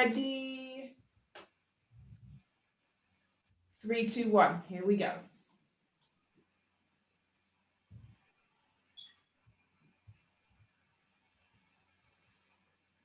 Ready? 3, 2, 1. Here we go.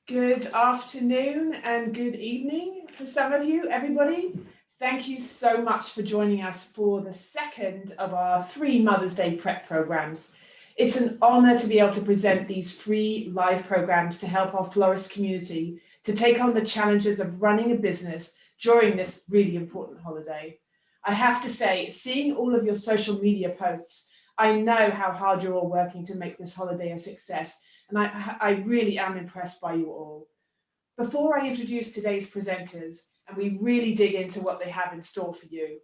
Good afternoon and good evening for some of you, everybody. Thank you so much for joining us for the second of our 3 Mother's Day prep programs. It's an honor to be able to present these free live programs to help our florist community to take on the challenges of running a business during this really important holiday. I have to say, seeing all of your social media posts, I know how hard you're all working to make this holiday a success, and I really am impressed by you all. Before I introduce today's presenters, and we really dig into what they have in store for you,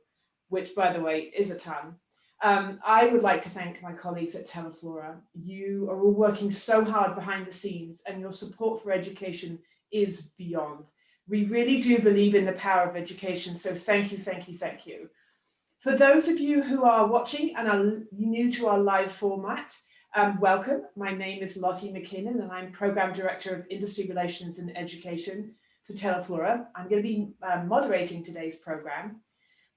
which, by the way, is a ton, I would like to thank my colleagues at Teleflora. You are all working so hard behind the scenes, and your support for education is beyond. We really do believe in the power of education, so thank you, thank you, thank you. For those of you who are watching and are new to our live format, welcome. My name is Lottie McKinnon, and I'm Program Director of Industry Relations and Education for Teleflora. I'm going to be moderating today's program.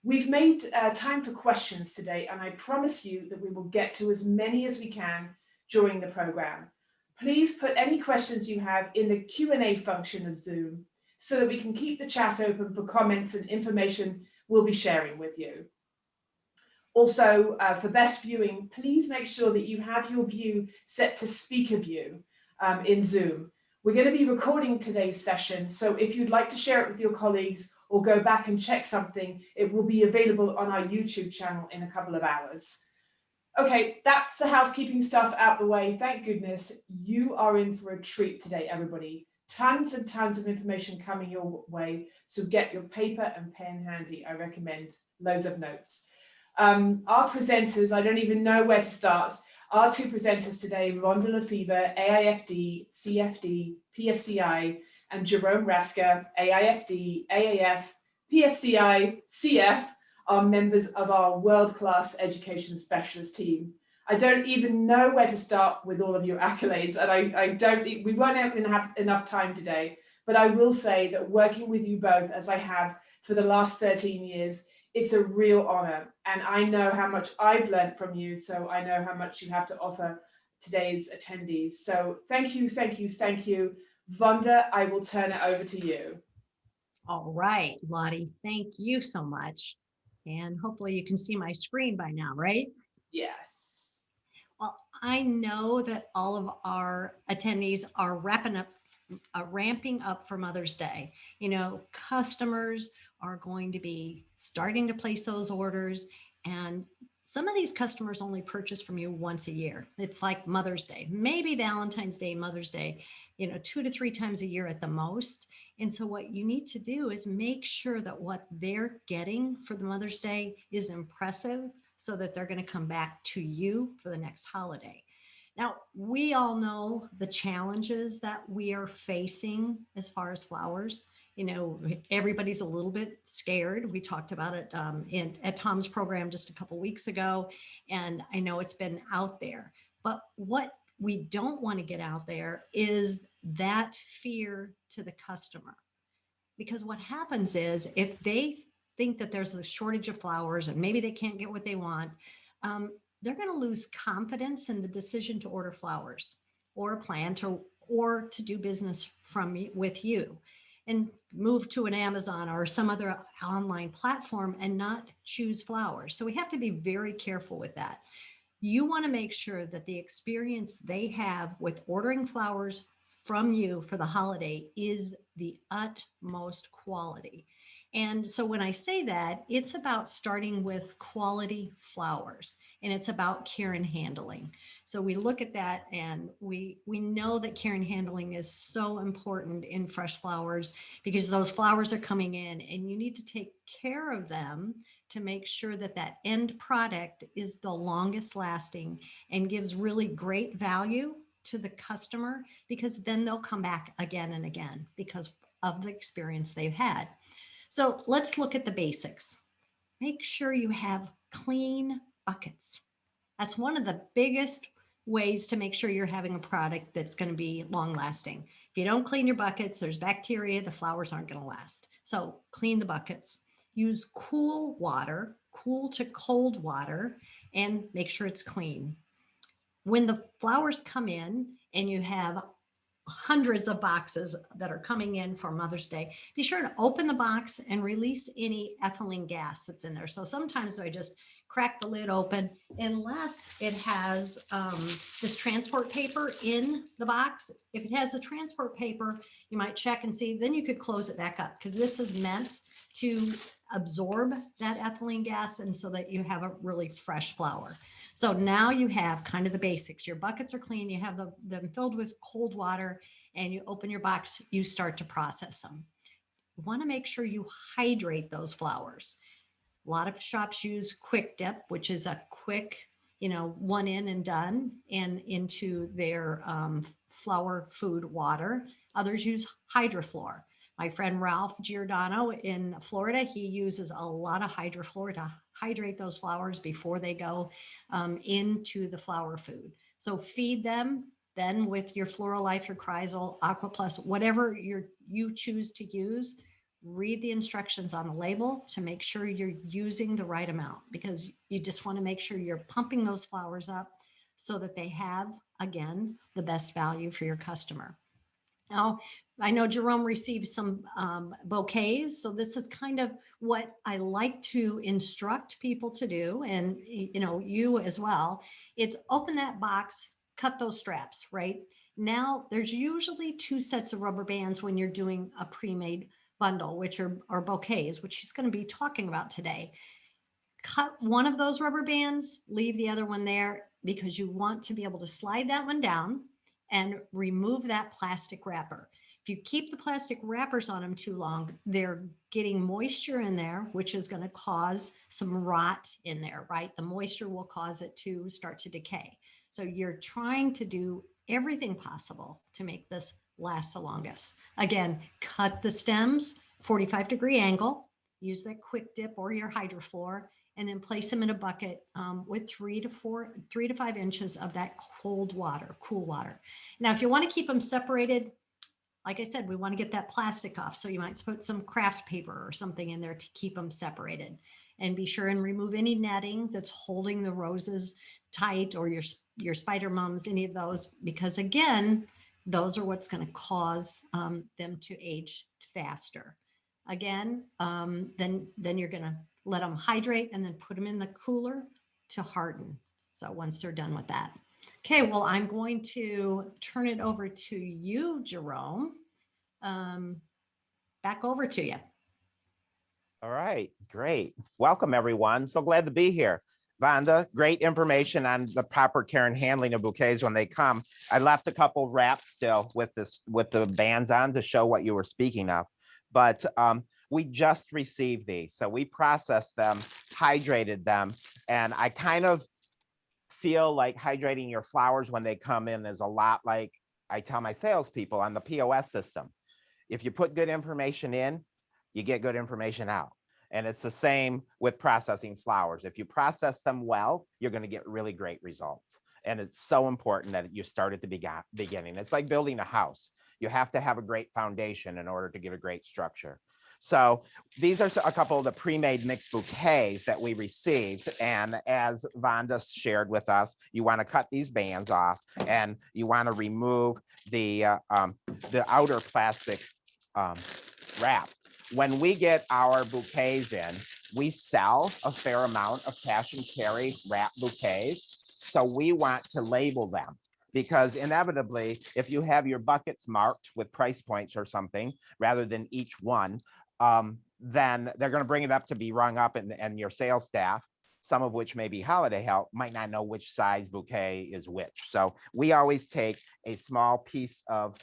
We've made time for questions today, and I promise you that we will get to as many as we can during the program. Please put any questions you have in the Q&A function of Zoom so that we can keep the chat open for comments and information we'll be sharing with you. Also, for best viewing, please make sure that you have your view set to speaker view in Zoom. We're going to be recording today's session, so if you'd like to share it with your colleagues or go back and check something, it will be available on our YouTube channel in a couple of hours. Okay, that's the housekeeping stuff out the way. Thank goodness. You are in for a treat today, everybody. Tons and tons of information coming your way, so get your paper and pen handy. I recommend loads of notes. Our presenters, I don't even know where to start. Our 2 presenters today, Vonda LaFever, AIFD, CFD, PFCI, and Jerome Raska, AIFD, AAF, PFCI, CF, are members of our world-class education specialist team. I don't even know where to start with all of your accolades, and we won't even have enough time today, but I will say that working with you both, as I have for the last 13 years, it's a real honor, and I know how much I've learned from you, so I know how much you have to offer today's attendees. So thank you, thank you, thank you. Vonda, I will turn it over to you. All right, Lottie, thank you so much. And hopefully you can see my screen by now, right? Yes. Well, I know that all of our attendees are ramping up for Mother's Day. You know, customers are going to be starting to place those orders, and some of these customers only purchase from you once a year. It's like Mother's Day, maybe Valentine's Day, Mother's Day, 2 to 3 times a year at the most. And so what you need to do is make sure that what they're getting for the Mother's Day is impressive, so that they're going to come back to you for the next holiday. Now, we all know the challenges that we are facing as far as flowers. Everybody's a little bit scared. We talked about it at Tom's program just a couple weeks ago, and I know it's been out there. But what we don't want to get out there is that fear to the customer. Because what happens is, if they think that there's a shortage of flowers and maybe they can't get what they want, they're going to lose confidence in the decision to order flowers or plan to do business with you, and move to an Amazon or some other online platform and not choose flowers. So we have to be very careful with that. You want to make sure that the experience they have with ordering flowers from you for the holiday is the utmost quality. And so when I say that, it's about starting with quality flowers, and it's care and handling. So we look at that, and we know that care and handling is so important in fresh flowers, because those flowers are coming in and you need to take care of them to make sure that that end product is the longest lasting and gives really great value to the customer, because then they'll come back again and again because of the experience they've had. So let's look at the basics. Make sure you have clean buckets. That's one of the biggest ways to make sure you're having a product that's going to be long lasting. If you don't clean your buckets, there's bacteria, the flowers aren't going to last. So clean the buckets. Use cool water, cool to cold water, and make sure it's clean. When the flowers come in and you have hundreds of boxes that are coming in for Mother's Day, be sure to open the box and release any ethylene gas that's in there. So sometimes I just crack the lid open unless it has this transport paper in the box. If it has the transport paper, you might check and see, then you could close it back up because this is meant to absorb that ethylene gas and so that you have a really fresh flower. So now you have kind of the basics. Your buckets are clean, you have them filled with cold water, and you open your box, you start to process them. You want to make sure you hydrate those flowers. A lot of shops use quick dip, which is a quick, one in and done, and into their flower food water. Others use hydrofloor. My friend Ralph Giordano in Florida, he uses a lot of hydrofloor to hydrate those flowers before they go into the flower food. So feed them then with your Floral Life, your Chrysal, Aqua Plus, whatever you choose to use. Read the instructions on the label to make sure you're using the right amount, because you just want to make sure you're pumping those flowers up so that they have, again, the best value for your customer. Now, I know Jerome received some bouquets, so this is kind of what I like to instruct people to do, and you as well. It's open that box, cut those straps, right? Now, there's usually 2 sets of rubber bands when you're doing a pre-made bundle, which are bouquets, which he's going to be talking about today. Cut one of those rubber bands, leave the other one there, because you want to be able to slide that one down and remove that plastic wrapper. If you keep the plastic wrappers on them too long, they're getting moisture in there, which is going to cause some rot in there, right? The moisture will cause it to start to decay. So you're trying to do everything possible to make this last the longest. Again, cut the stems 45-degree angle, use that quick dip or your hydrofloor, and then place them in a bucket with 3 to 5 inches of that cool water. Now, if you want to keep them separated, like I said, we want to get that plastic off. So you might put some craft paper or something in there to keep them separated. And be sure and remove any netting that's holding the roses tight, or your spider mums, any of those, because again, those are what's going to cause them to age faster. Again, then you're going to let them hydrate and then put them in the cooler to harden. So once they're done with that. Okay, well, I'm going to turn it over to you, Jerome. Back over to you. All right, great. Welcome, everyone. So glad to be here. Vonda, great information on the proper care and handling of bouquets when they come. I left a couple wraps still with the bands on to show what you were speaking of. But we just received these. So we processed them, hydrated them, and I kind of feel like hydrating your flowers when they come in is a lot like I tell my salespeople on the POS system. If you put good information in, you get good information out. And it's the same with processing flowers. If you process them well, you're going to get really great results. And it's so important that you start at the beginning. It's like building a house. You have to have a great foundation in order to get a great structure. So these are a couple of the pre-made mixed bouquets that we received. And as Vonda shared with us, you want to cut these bands off and you want to remove the outer plastic wrap. When we get our bouquets in, we sell a fair amount of cash and carry wrap bouquets. So we want to label them, because inevitably, if you have your buckets marked with price points or something, rather than each one, then they're going to bring it up to be rung up, and your sales staff, some of which may be holiday help, might not know which size bouquet is which. So we always take a small piece of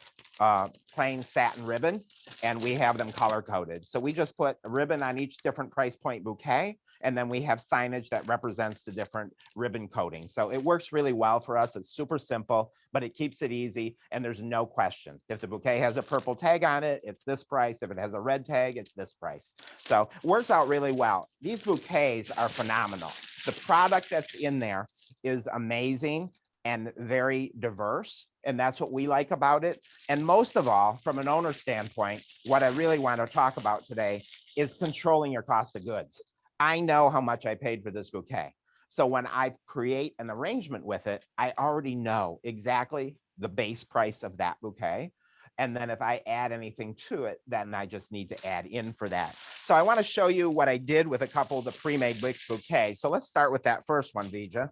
plain satin ribbon and we have them color coded. So we just put a ribbon on each different price point bouquet, and then we have signage that represents the different ribbon coating. So it works really well for us. It's super simple, but it keeps it easy and there's no question. If the bouquet has a purple tag on it, it's this price. If it has a red tag, it's this price. So it works out really well. These bouquets are phenomenal. The product that's in there is amazing. and very diverse. And that's what we like about it. And most of all, from an owner standpoint, what I really want to talk about today is controlling your cost of goods. I know how much I paid for this bouquet. So when I create an arrangement with it, I already know exactly the base price of that bouquet. And then if I add anything to it, then I just need to add in for that. So I want to show you what I did with a couple of the pre-made mixed bouquets. So let's start with that first one, Vija.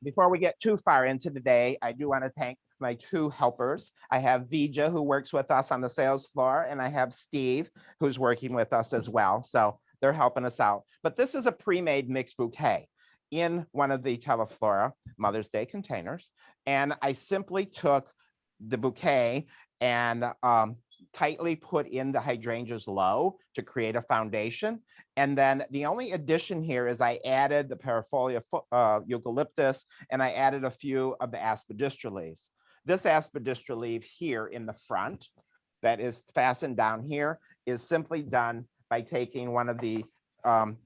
Before we get too far into the day, I do want to thank my two helpers. I have Vija, who works with us on the sales floor, and I have Steve, who's working with us as well. So they're helping us out. But this is a pre-made mixed bouquet in one of the Teleflora Mother's Day containers. And I simply took the bouquet and tightly put in the hydrangeas low to create a foundation. And then the only addition here is I added the Parafolia eucalyptus, and I added a few of the aspidistra leaves. This aspidistra leaf here in the front that is fastened down here is simply done by taking one of the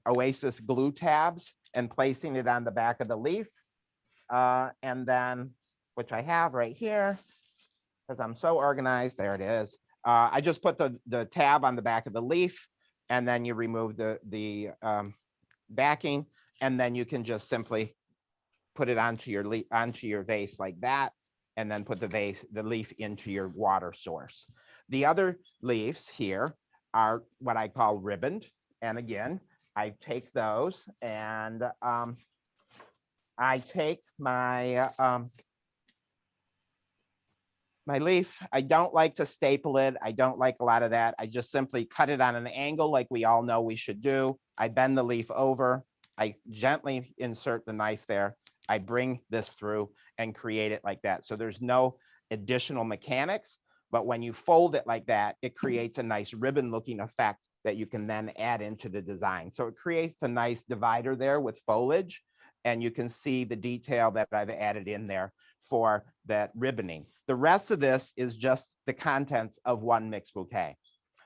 Oasis glue tabs and placing it on the back of the leaf. And then, which I have right here, because I'm so organized, there it is. I just put the tab on the back of the leaf, and then you remove the backing, and then you can just simply put it onto your vase like that, and then put the leaf into your water source. The other leaves here are what I call ribboned, and again, I take those and I take my my leaf. I don't like to staple it. I don't like a lot of that. I just simply cut it on an angle like we all know we should do. I bend the leaf over. I gently insert the knife there. I bring this through and create it like that. So there's no additional mechanics, but when you fold it like that, it creates a nice ribbon looking effect that you can then add into the design. So it creates a nice divider there with foliage, and you can see the detail that I've added in there for that ribboning. The rest of this is just the contents of one mixed bouquet.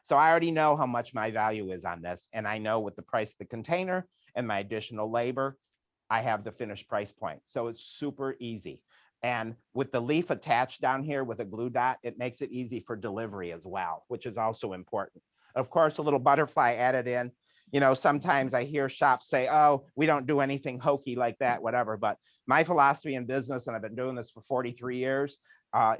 So I already know how much my value is on this, and I know with the price of the container and my additional labor, I have the finished price point. So it's super easy. And with the leaf attached down here with a glue dot, it makes it easy for delivery as well, which is also important. Of course, a little butterfly added in. You know, sometimes I hear shops say, oh, we don't do anything hokey like that, whatever. But my philosophy in business, and I've been doing this for 43 years,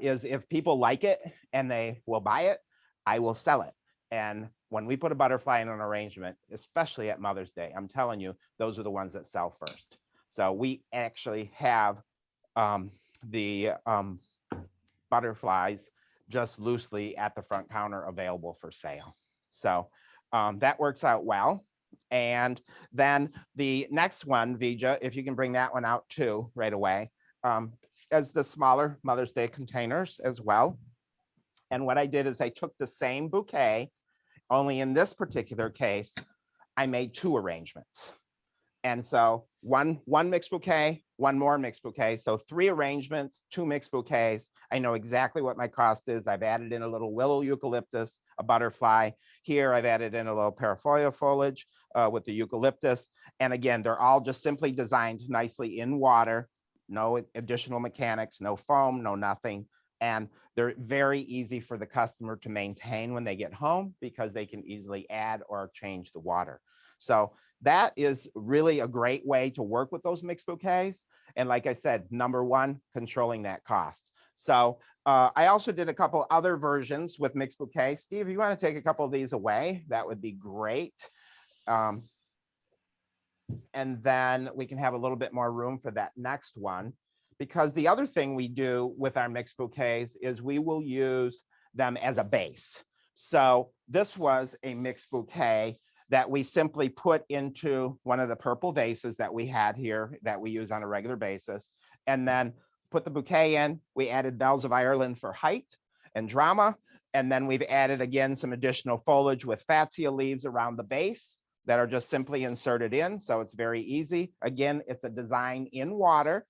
is if people like it and they will buy it, I will sell it. And when we put a butterfly in an arrangement, especially at Mother's Day, I'm telling you, those are the ones that sell first. So we actually have the butterflies just loosely at the front counter available for sale. So that works out well. And then the next one, Vija, if you can bring that one out too right away, as the smaller Mother's Day containers as well. And what I did is I took the same bouquet, only in this particular case, I made two arrangements. And so one mixed bouquet, one more mixed bouquet. So 3 arrangements, 2 mixed bouquets. I know exactly what my cost is. I've added in a little willow eucalyptus, a butterfly. Here I've added in a little parafolia foliage with the eucalyptus. And again, they're all just simply designed nicely in water, no additional mechanics, no foam, no nothing. And they're very easy for the customer to maintain when they get home because they can easily add or change the water. So that is really a great way to work with those mixed bouquets. And like I said, number one, controlling that cost. So I also did a couple other versions with mixed bouquets. Steve, if you want to take a couple of these away, that would be great. And then we can have a little bit more room for that next one. Because the other thing we do with our mixed bouquets is we will use them as a base. So this was a mixed bouquet that we simply put into one of the purple vases that we had here that we use on a regular basis, and then put the bouquet in. We added bells of Ireland for height and drama. And then we've added again some additional foliage with fatsia leaves around the base that are just simply inserted in. So it's very easy. Again, it's a design in water,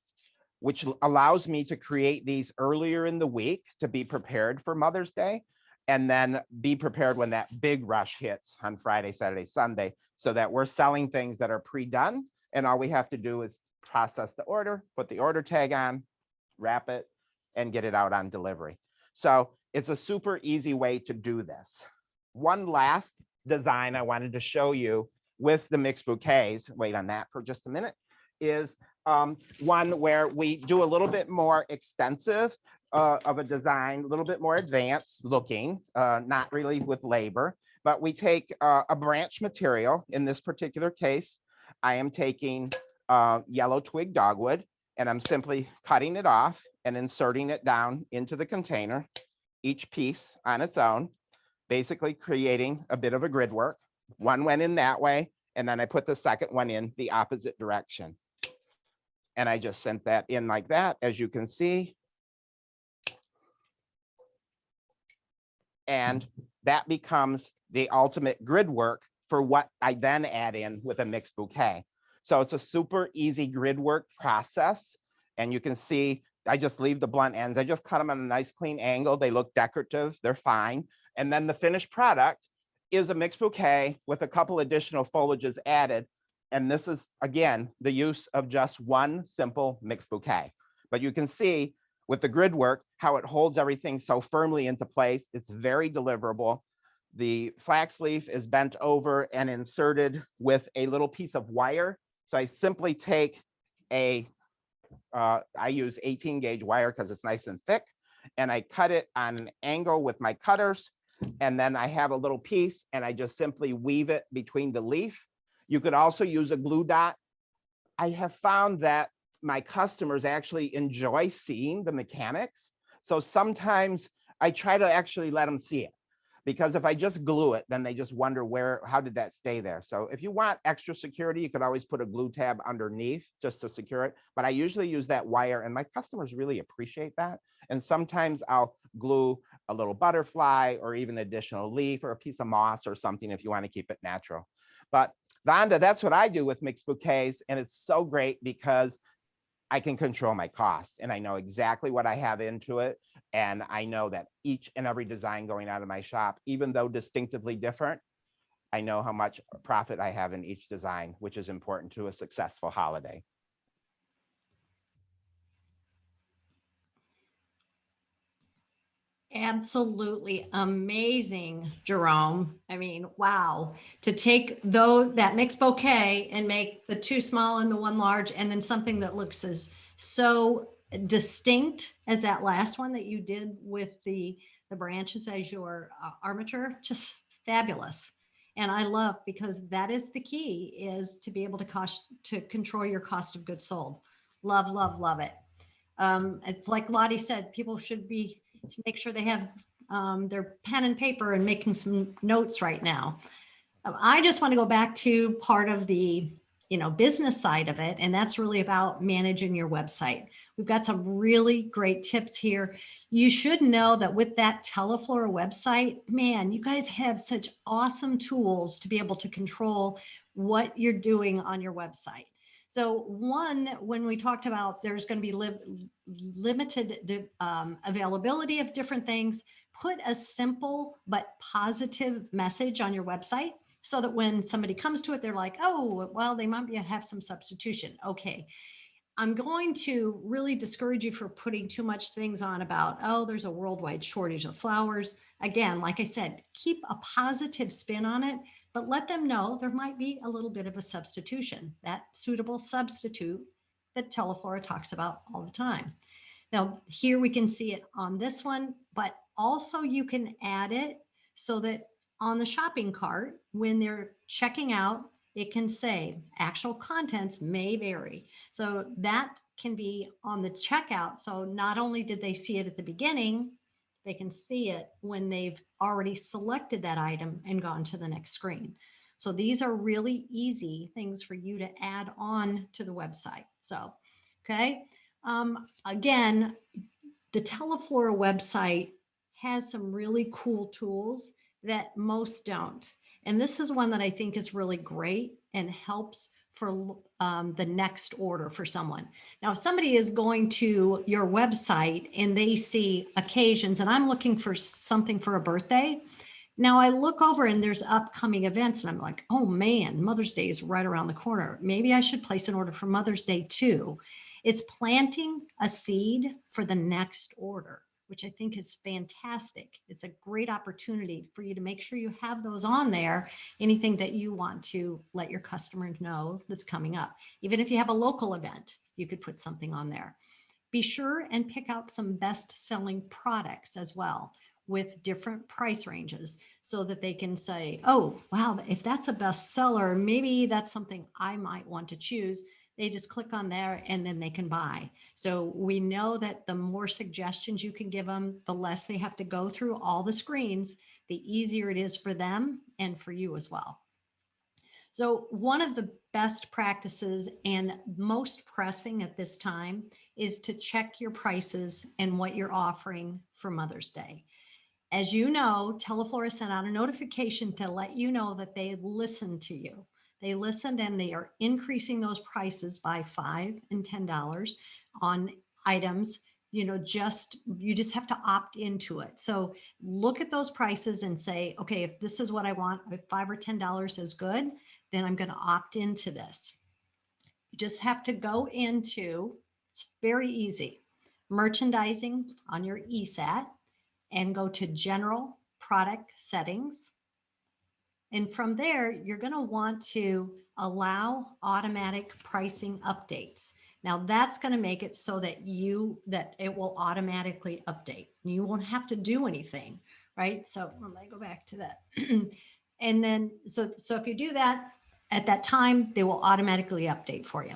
which allows me to create these earlier in the week to be prepared for Mother's Day, and then be prepared when that big rush hits on Friday, Saturday, Sunday, so that we're selling things that are pre-done, and all we have to do is process the order, put the order tag on, wrap it, and get it out on delivery. So it's a super easy way to do this. One last design I wanted to show you with the mixed bouquets, wait on that for just a minute, is one where we do a little bit more extensive of a design, a little bit more advanced looking, not really with labor, but we take a branch material. In this particular case, I am taking yellow twig dogwood, and I'm simply cutting it off and inserting it down into the container, each piece on its own, basically creating a bit of a grid work. One went in that way, and then I put the second one in the opposite direction. And I just sent that in like that, as you can see. And that becomes the ultimate grid work for what I then add in with a mixed bouquet. So it's a super easy grid work process. And you can see, I just leave the blunt ends. I just cut them on a nice clean angle. They look decorative, they're fine. And then the finished product is a mixed bouquet with a couple additional foliages added. And this is, again, the use of just one simple mixed bouquet. But you can see with the grid work, how it holds everything so firmly into place. It's very deliverable. The flax leaf is bent over and inserted with a little piece of wire. So I simply take I use 18 gauge wire because it's nice and thick, and I cut it on an angle with my cutters. And then I have a little piece and I just simply weave it between the leaf. You could also use a glue dot. I have found that my customers actually enjoy seeing the mechanics. So sometimes I try to actually let them see it, because if I just glue it, then they just wonder how did that stay there? So if you want extra security, you could always put a glue tab underneath just to secure it. But I usually use that wire, and my customers really appreciate that. And sometimes I'll glue a little butterfly or even additional leaf or a piece of moss or something if you want to keep it natural. But Vonda, that's what I do with mixed bouquets. And it's so great because I can control my cost, and I know exactly what I have into it. And I know that each and every design going out of my shop, even though distinctively different, I know how much profit I have in each design, which is important to a successful holiday. Absolutely amazing, Jerome. I mean, wow. To take that mixed bouquet and make the two small and the one large, and then something that looks as so distinct as that last one that you did with the branches as your armature, just fabulous. And I love, because that is the key, is to be able to control your cost of goods sold. Love, love, love it. It's like Lottie said, people should make sure they have their pen and paper and making some notes right now. I just want to go back to part of the business side of it, and that's really about managing your website. We've got some really great tips here. You should know that with that Teleflora website, man, you guys have such awesome tools to be able to control what you're doing on your website. So one, when we talked about there's going to be limited availability of different things, put a simple but positive message on your website so that when somebody comes to it, they're like, oh, well, they might have some substitution. Okay. I'm going to really discourage you for putting too much things on about, oh, there's a worldwide shortage of flowers. Again, like I said, keep a positive spin on it, but let them know there might be a little bit of a substitution, that suitable substitute that Teleflora talks about all the time. Now, here we can see it on this one, but also you can add it so that on the shopping cart, when they're checking out, it can say actual contents may vary. So that can be on the checkout. So not only did they see it at the beginning, they can see it when they've already selected that item and gone to the next screen. So these are really easy things for you to add on to the website. So, okay. Again, the Teleflora website has some really cool tools that most don't. And this is one that I think is really great and helps for the next order for someone. Now, if somebody is going to your website and they see occasions, and I'm looking for something for a birthday, Now I look over and there's upcoming events and I'm like, oh man, Mother's Day is right around the corner. Maybe I should place an order for Mother's Day too. It's planting a seed for the next order, which I think is fantastic. It's a great opportunity for you to make sure you have those on there, anything that you want to let your customers know that's coming up. Even if you have a local event, you could put something on there. Be sure and pick out some best-selling products as well with different price ranges so that they can say, oh, wow, if that's a bestseller, maybe that's something I might want to choose. They just click on there and then they can buy. So we know that the more suggestions you can give them, the less they have to go through all the screens, the easier it is for them and for you as well. So one of the best practices and most pressing at this time is to check your prices and what you're offering for Mother's Day. As you know, Teleflora sent out a notification to let you know that they listened to you. They listened and they are increasing those prices by $5 and $10 on items. You just have to opt into it. So look at those prices and say, okay, if this is what I want, if $5 or $10 is good, then I'm going to opt into this. You just have to go into, it's very easy, merchandising on your ESAT and go to general product settings. And from there, you're going to want to allow automatic pricing updates. Now that's going to make it so that it will automatically update. You won't have to do anything, right? So let me go back to that. And then, so if you do that at that time, they will automatically update for you.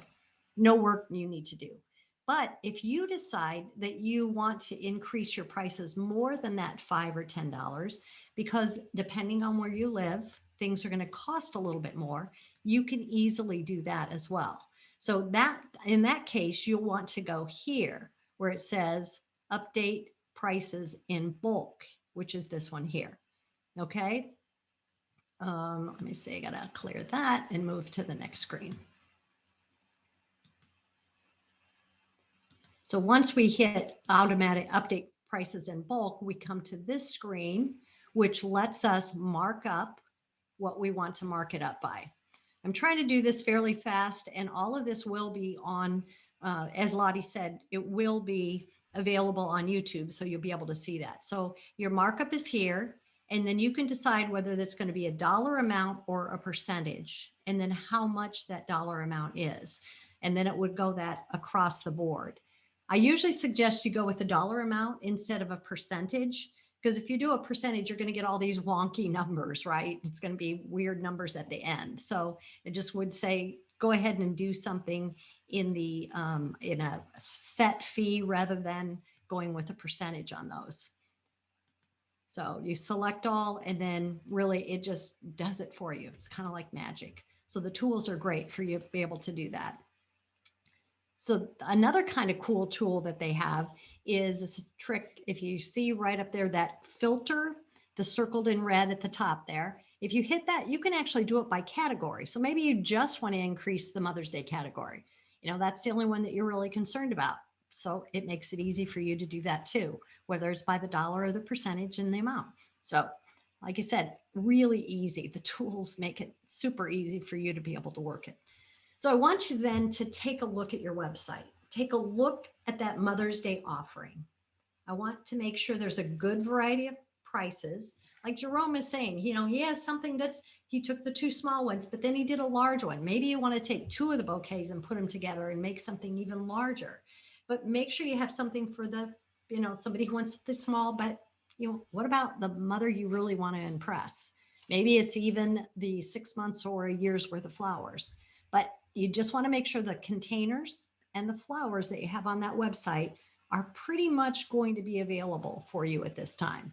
No work you need to do. But if you decide that you want to increase your prices more than that $5 or $10, because depending on where you live, things are going to cost a little bit more, you can easily do that as well. So that, in that case, you'll want to go here where it says update prices in bulk, which is this one here. Okay. Let me see, I got to clear that and move to the next screen. So once we hit automatic update prices in bulk, we come to this screen, which lets us mark up what we want to mark it up by. I'm trying to do this fairly fast, and all of this will be on, as Lottie said, it will be available on YouTube, so you'll be able to see that. So your markup is here, and then you can decide whether that's going to be a dollar amount or a percentage, and then how much that dollar amount is. And then it would go that across the board. I usually suggest you go with a dollar amount instead of a percentage, because if you do a percentage, you're going to get all these wonky numbers, right? It's going to be weird numbers at the end. So I just would say, go ahead and do something in the in a set fee rather than going with a percentage on those. So you select all, and then really it just does it for you. It's kind of like magic. So the tools are great for you to be able to do that. So another kind of cool tool that they have is this trick. If you see right up there, that filter, the circled in red at the top there, if you hit that, you can actually do it by category. So maybe you just want to increase the Mother's Day category. You know, that's the only one that you're really concerned about. So it makes it easy for you to do that too, whether it's by the dollar or the percentage and the amount. So like I said, really easy. The tools make it super easy for you to be able to work it. So I want you then to take a look at your website. Take a look at that Mother's Day offering. I want to make sure there's a good variety of prices. Like Jerome is saying, you know, he has something he took the 2 small ones, but then he did a large one. Maybe you want to take 2 of the bouquets and put them together and make something even larger. But make sure you have something for the, you know, somebody who wants the small, but you know, what about the mother you really want to impress? Maybe it's even the 6 months or a year's worth of flowers. But you just want to make sure the containers and the flowers that you have on that website are pretty much going to be available for you at this time.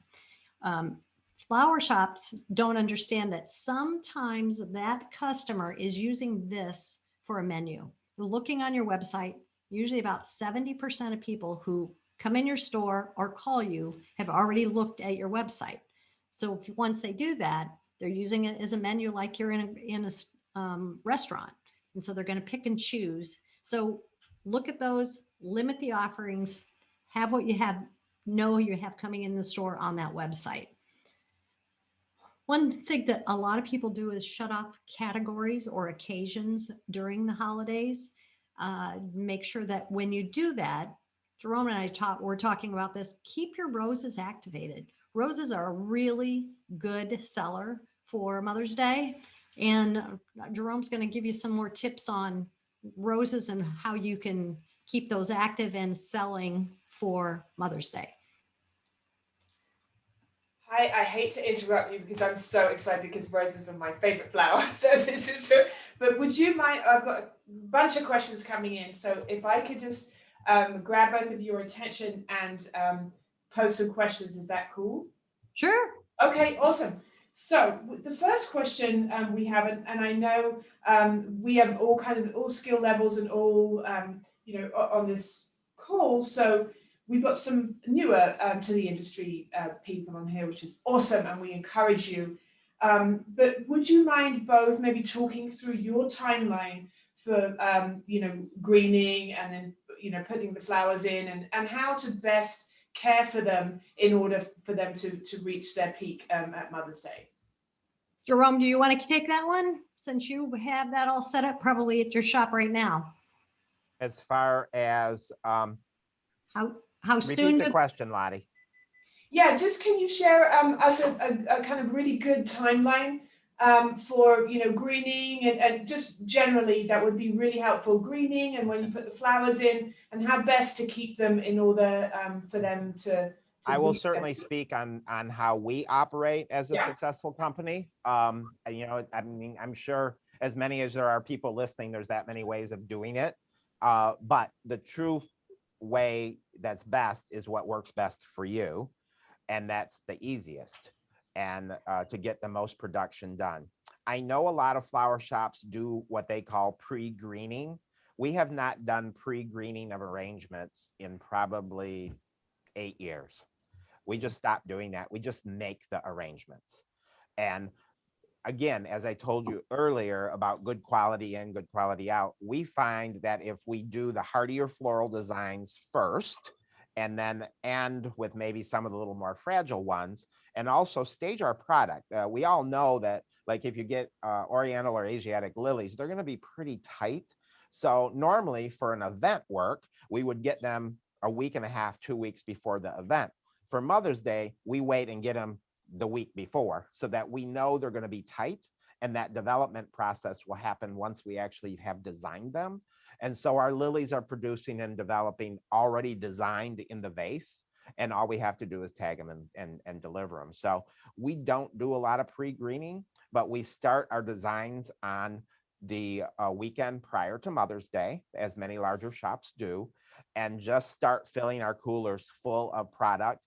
Flower shops don't understand that sometimes that customer is using this for a menu. Looking on your website, usually about 70% of people who come in your store or call you have already looked at your website. So once they do that, they're using it as a menu like you're in a restaurant. And so they're going to pick and choose. So look at those, limit the offerings, have what you have, know you have coming in the store on that website. One thing that a lot of people do is shut off categories or occasions during the holidays. Make sure that when you do that, Jerome and we're talking about this, keep your roses activated. Roses are a really good seller for Mother's Day. And Jerome's going to give you some more tips on roses and how you can keep those active and selling for Mother's Day. Hi, I hate to interrupt you because I'm so excited because roses are my favorite flower. So this is, but would you mind? I've got a bunch of questions coming in. So if I could just grab both of your attention and pose some questions, is that cool? Sure. Okay, awesome. So the first question we have, and I know we have all skill levels and all on this call. So we've got some newer to the industry people on here, which is awesome, and we encourage you. But would you mind both maybe talking through your timeline for greening and then putting the flowers in and how to best care for them in order for them to reach their peak at Mother's Day? Jerome, do you want to take that one since you have that all set up probably at your shop right now? As far as How repeat soon? the question, Lottie. Yeah, just can you share us a kind of really good timeline for greening and just generally that would be really helpful. Greening and when you put the flowers in and how best to keep them in order for them to I will reach certainly them. speak on how we operate as a Yeah. successful company. I mean, I'm sure as many as there are people listening, there's that many ways of doing it. But the true way that's best is what works best for you. And that's the easiest and to get the most production done. I know a lot of flower shops do what they call pre-greening. We have not done pre-greening of arrangements in probably 8 years. We just stopped doing that. We just make the arrangements. And again, as I told you earlier about good quality in, good quality out, we find that if we do the hardier floral designs first, and then end with maybe some of the little more fragile ones, and also stage our product. We all know that, like if you get Oriental or Asiatic lilies, they're going to be pretty tight. So normally for an event work, we would get them a week and a half, 2 weeks before the event. For Mother's Day, we wait and get them the week before so that we know they're going to be tight, and that development process will happen once we actually have designed them. And so our lilies are producing and developing already designed in the vase, and all we have to do is tag them and deliver them. So we don't do a lot of pre-greening, but we start our designs on the weekend prior to Mother's Day, as many larger shops do, and just start filling our coolers full of product.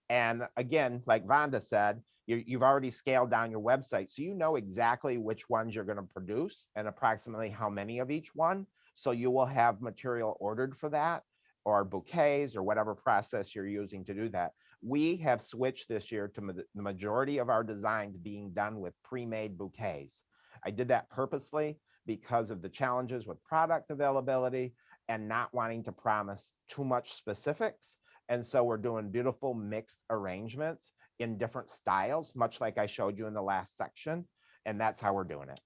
And again, like Vonda said, you've already scaled down your website, so you know exactly which ones you're going to produce and approximately how many of each one. So you will have material ordered for that, or bouquets, or whatever process you're using to do that. We have switched this year to the majority of our designs being done with pre-made bouquets. I did that purposely because of the challenges with product availability and not wanting to promise too much specifics. And so we're doing beautiful mixed arrangements in different styles, much like I showed you in the last section. And that's how we're doing it.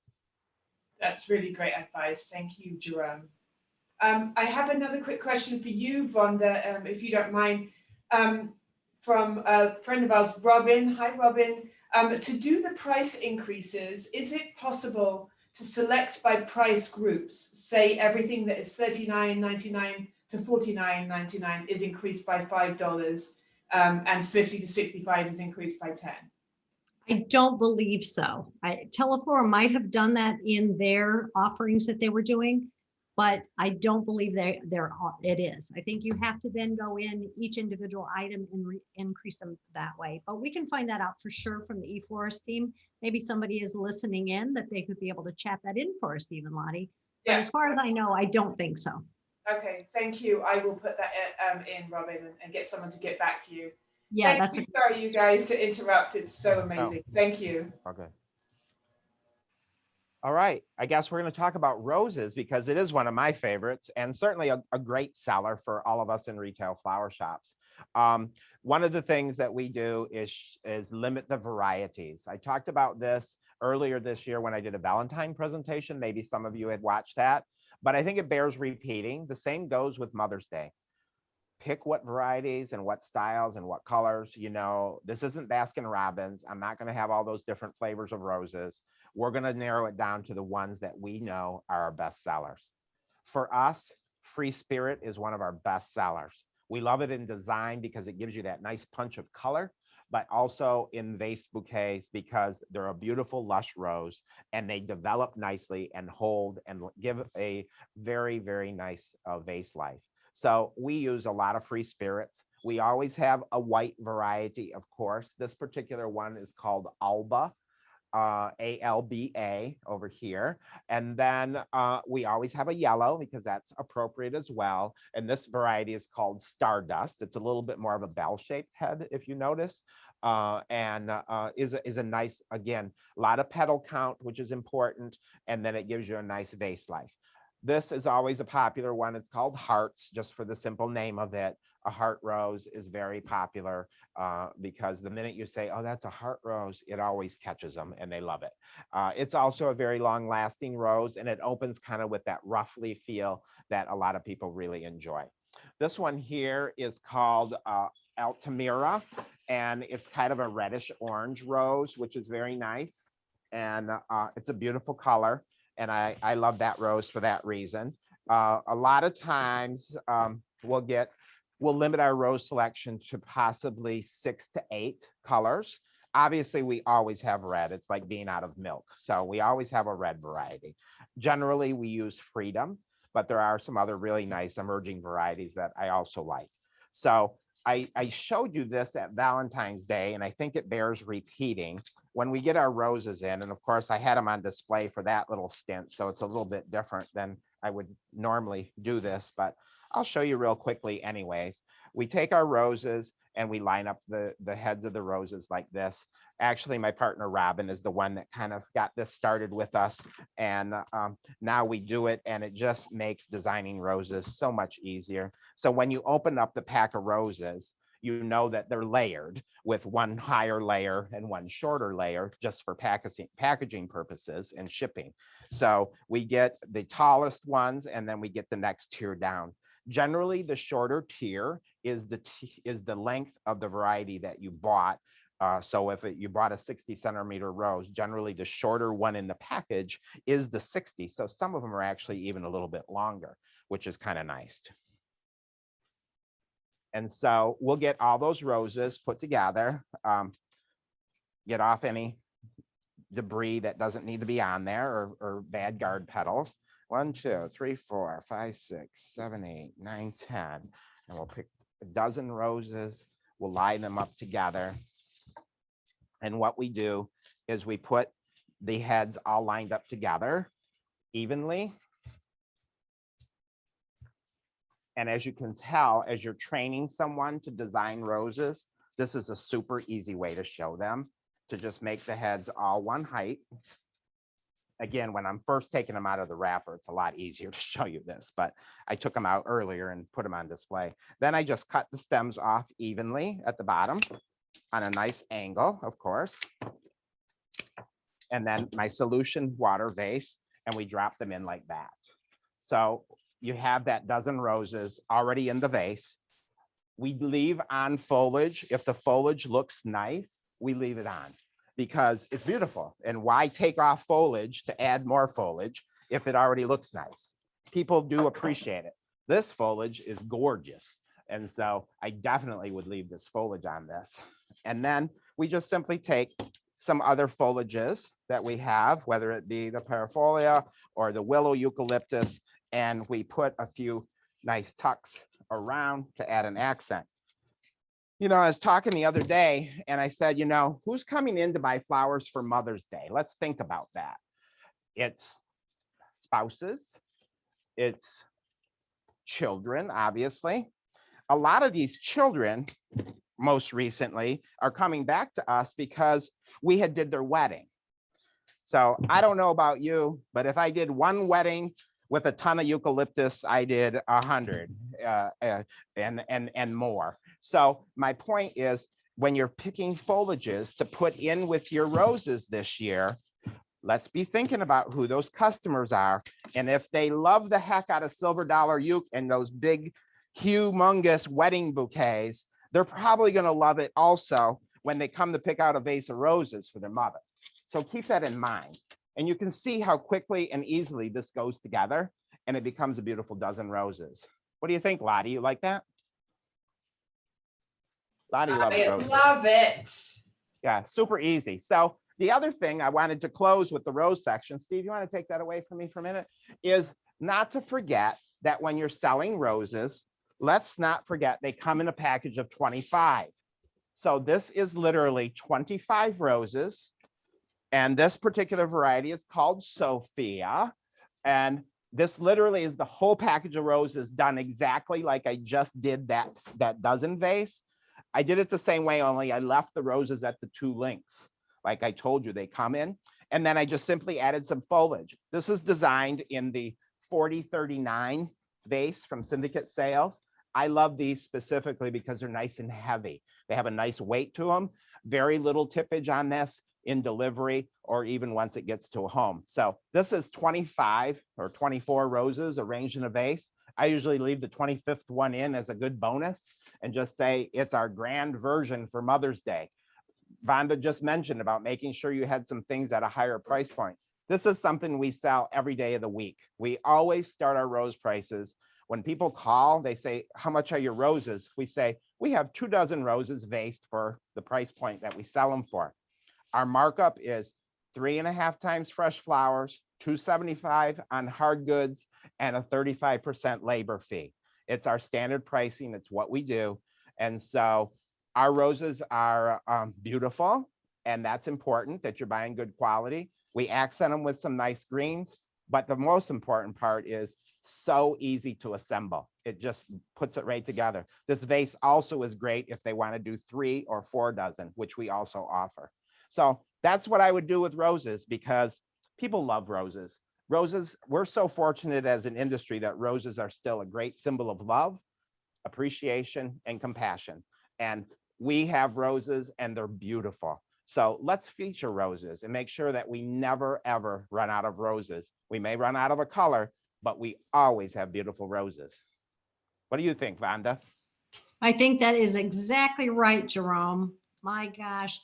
That's really great advice. Thank you, Jerome. I have another quick question for you, Vonda, if you don't mind, from a friend of ours, Robin. Hi, Robin. To do the price increases, is it possible to select by price groups? Say everything that is $39.99 to $49.99 is increased by $5, and $50 to $65 is increased by $10. I don't believe so. Teleflora might have done that in their offerings that they were doing, but I don't believe it is. I think you have to then go in each individual item and increase them that way. But we can find that out for sure from the eFlorist team. Maybe somebody is listening in that they could be able to chat that in for us, even Lottie. But as far as I know, I don't think so. Okay, thank you. I will put that in, Robin, and get someone to get back to you. Yeah, Sorry, you guys, to interrupt. It's so amazing. Thank you. Okay. All right, I guess we're going to talk about roses because it is one of my favorites and certainly a great seller for all of us in retail flower shops. One of the things that we do is limit the varieties. I talked about this earlier this year when I did a Valentine presentation. Maybe some of you had watched that, but I think it bears repeating. The same goes with Mother's Day. Pick what varieties and what styles and what colors. You know, this isn't Baskin Robbins. I'm not going to have all those different flavors of roses. We're going to narrow it down to the ones that we know are our best sellers. For us, Free Spirit is one of our best sellers. We love it in design because it gives you that nice punch of color, but also in vase bouquets because they're a beautiful lush rose and they develop nicely and hold and give a very, very nice vase life. So we use a lot of Free Spirits. We always have a white variety, of course. This particular one is called Alba, ALBA over here. And then we always have a yellow because that's appropriate as well. And this variety is called Stardust. It's a little bit more of a bell-shaped head, if you notice, and is a nice, again, a lot of petal count, which is important. And then it gives you a nice vase life. This is always a popular one. It's called Hearts, just for the simple name of it. A heart rose is very popular because the minute you say, oh, that's a heart rose, it always catches them and they love it. It's also a very long lasting rose and it opens kind of with that roughly feel that a lot of people really enjoy. This one here is called Altamira and it's kind of a reddish orange rose, which is very nice. And it's a beautiful color. And I love that rose for that reason. A lot of times we'll limit our rose selection to possibly 6 to 8 colors. Obviously, we always have red. It's like being out of milk. So we always have a red variety. Generally, we use Freedom, but there are some other really nice emerging varieties that I also like. So I showed you this at Valentine's Day, and I think it bears repeating. When we get our roses in, and of course I had them on display for that little stint, so it's a little bit different than I would normally do this, but I'll show you real quickly anyways. We take our roses and we line up the heads of the roses like this. Actually, my partner Robin is the one that kind of got this started with us. And now we do it and it just makes designing roses so much easier. So when you open up the pack of roses, you know that they're layered with one higher layer and one shorter layer just for packaging purposes and shipping. So we get the tallest ones and then we get the next tier down. Generally, the shorter tier is the length of the variety that you bought. So if you bought a 60 centimeter rose, generally the shorter one in the package is the 60. So some of them are actually even a little bit longer, which is kind of nice. And so we'll get all those roses put together, get off any debris that doesn't need to be on there or bad guard petals. 1, 2, 3, 4, 5, 6, 7, 8, 9, 10. And we'll pick a dozen roses. We'll line them up together. And what we do is we put the heads all lined up together evenly. And as you can tell, as you're training someone to design roses, this is a super easy way to show them to just make the heads all one height. Again, when I'm first taking them out of the wrapper, it's a lot easier to show you this, but I took them out earlier and put them on display. Then I just cut the stems off evenly at the bottom on a nice angle, of course. And then my solution water vase, and we drop them in like that. So you have that dozen roses already in the vase. We leave on foliage. If the foliage looks nice, we leave it on because it's beautiful. And why take off foliage to add more foliage if it already looks nice? People do appreciate it. This foliage is gorgeous. And so I definitely would leave this foliage on this. And then we just simply take some other foliages that we have, whether it be the parafolia or the willow eucalyptus, and we put a few nice tucks around to add an accent. You know, I was talking the other day and I said, you know, who's coming in to buy flowers for Mother's Day? Let's think about that. It's spouses, it's children, obviously. A lot of these children, most recently, are coming back to us because we had did their wedding. So I don't know about you, but if I did one wedding with a ton of eucalyptus, I did 100 and more. So my point is, when you're picking foliages to put in with your roses this year, let's be thinking about who those customers are. And if they love the heck out of silver dollar euc and those big, humongous wedding bouquets, they're probably going to love it also when they come to pick out a vase of roses for their mother. So keep that in mind. And you can see how quickly and easily this goes together and it becomes a beautiful dozen roses. What do you think, Lottie? You like that? Lottie loves roses. I love it. Yeah, super easy. So the other thing I wanted to close with the rose section, Steve, you want to take that away from me for a minute, is not to forget that when you're selling roses, let's not forget they come in a package of 25. So this is literally 25 roses. And this particular variety is called Sophia. And this literally is the whole package of roses done exactly like I just did that dozen vase. I did it the same way, only I left the roses at the 2 links. Like I told you, they come in. And then I just simply added some foliage. This is designed in the 4039 vase from Syndicate Sales. I love these specifically because they're nice and heavy. They have a nice weight to them. Very little tippage on this in delivery or even once it gets to a home. So this is 25 or 24 roses arranged in a vase. I usually leave the 25th one in as a good bonus and just say it's our grand version for Mother's Day. Vonda just mentioned about making sure you had some things at a higher price point. This is something we sell every day of the week. We always start our rose prices. When people call, they say, how much are your roses? We say, we have 2 dozen roses vased for the price point that we sell them for. Our markup is 3.5 times fresh flowers, $2.75 on hard goods, and a 35% labor fee. It's our standard pricing. It's what we do. And so our roses are beautiful, and that's important that you're buying good quality. We accent them with some nice greens, but the most important part is so easy to assemble. It just puts it right together. This vase also is great if they want to do 3 or 4 dozen, which we also offer. So that's what I would do with roses because people love roses. Roses, we're so fortunate as an industry that roses are still a great symbol of love, appreciation, and compassion. And we have roses and they're beautiful. So let's feature roses and make sure that we never, ever run out of roses. We may run out of a color, but we always have beautiful roses. What do you think, Vonda? I think that is exactly right, Jerome. My gosh,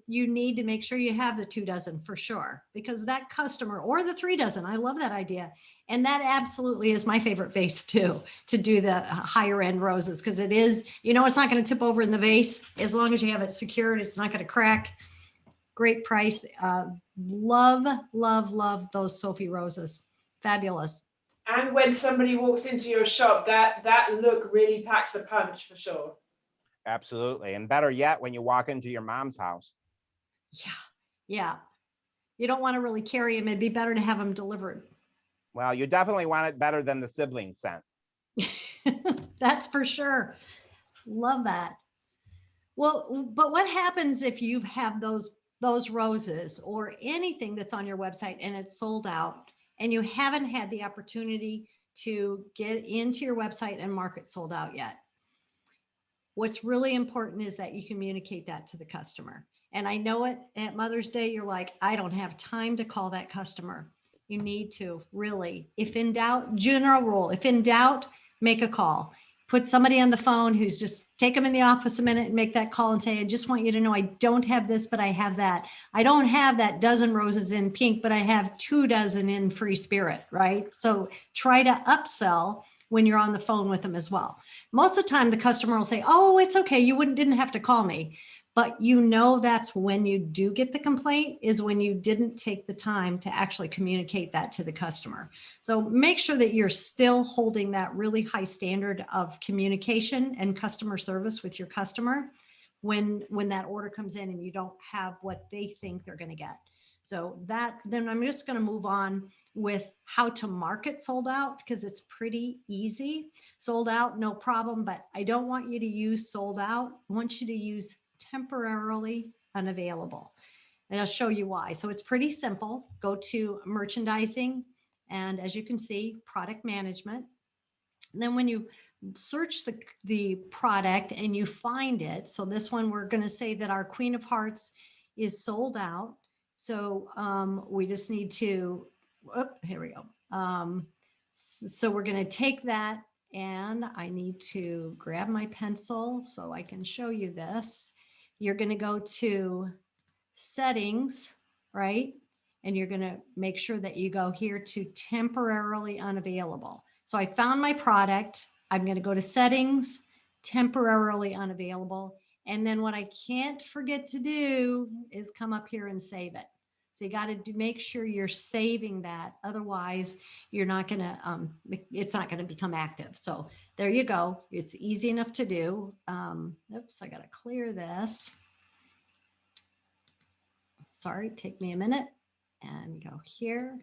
you need to make sure you have the 2 dozen for sure, because that customer, or the 3 dozen, I love that idea. And that absolutely is my favorite vase too, to do the higher end roses, because it is, you know, it's not going to tip over in the vase. As long as you have it secured, it's not going to crack. Great price. Love, love, love those Sophie roses. Fabulous. And when somebody walks into your shop, that look really packs a punch for sure. Absolutely. And better yet, when you walk into your mom's house. Yeah. Yeah. You don't want to really carry them. It'd be better to have them delivered. Well, you definitely want it better than the sibling scent. That's for sure. Love that. Well, but what happens if you have those roses or anything that's on your website and it's sold out and you haven't had the opportunity to get into your website and mark it sold out yet? What's really important is that you communicate that to the customer. And I know it at Mother's Day, you're like, I don't have time to call that customer. You need to really, if in doubt, general rule, if in doubt, make a call. Put somebody on the phone who's just take them in the office a minute and make that call and say, I just want you to know I don't have this, but I have that. I don't have that dozen roses in pink, but I have 2 dozen in free spirit, right? So try to upsell when you're on the phone with them as well. Most of the time the customer will say, oh, it's okay. You didn't have to call me. But you know, that's when you do get the complaint is when you didn't take the time to actually communicate that to the customer. So make sure that you're still holding that really high standard of communication and customer service with your customer when that order comes in and you don't have what they think they're going to get. So then I'm just going to move on with how to market sold out, because it's pretty easy. Sold out, no problem, but I don't want you to use sold out. I want you to use temporarily unavailable. And I'll show you why. So it's pretty simple. Go to merchandising, and as you can see, product management. And then when you search the product and you find it, so this one, we're going to say that our Queen of Hearts is sold out. So we just need to, here we go. So we're going to take that, and I need to grab my pencil so I can show you this. You're going to go to settings, right? And you're going to make sure that you go here to temporarily unavailable. So I found my product. I'm going to go to settings, temporarily unavailable. And then what I can't forget to do is come up here and save it. So you got to make sure you're saving that. Otherwise, you're not going to, it's not going to become active. So there you go. It's easy enough to do. Oops, I got to clear this. Sorry, take me a minute and go here,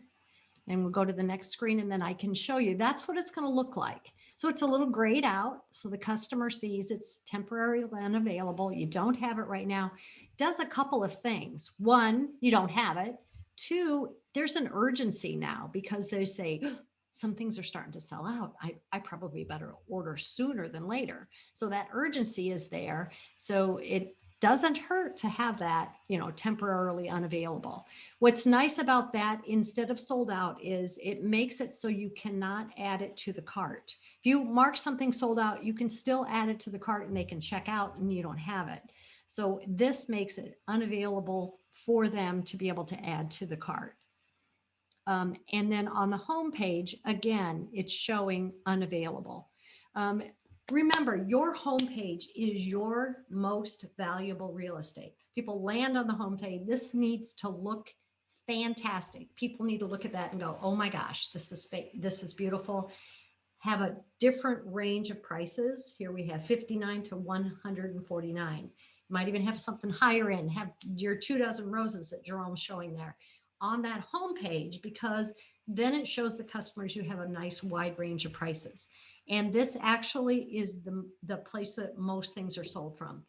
and we'll go to the next screen, and then I can show you. That's what it's going to look like. So it's a little grayed out, so the customer sees it's temporarily unavailable. You don't have it right now. Does a couple of things. One, you don't have it. Two, there's an urgency now because they say, some things are starting to sell out. I probably better order sooner than later. So that urgency is there. So it doesn't hurt to have that, temporarily unavailable. What's nice about that, instead of sold out, is it makes it so you cannot add it to the cart. If you mark something sold out, you can still add it to the cart and they can check out and you don't have it. So this makes it unavailable for them to be able to add to the cart. And then on the home page, again, it's showing unavailable. Remember, your homepage is your most valuable real estate. People land on the homepage. This needs to look fantastic. People need to look at that and go, oh my gosh, this is beautiful. Have a different range of prices. Here we have 59 to 149. Might even have something higher in, have your 24 roses that Jerome's showing there on that homepage, because then it shows the customers you have a nice wide range of prices. And this actually is the place that most things are sold from.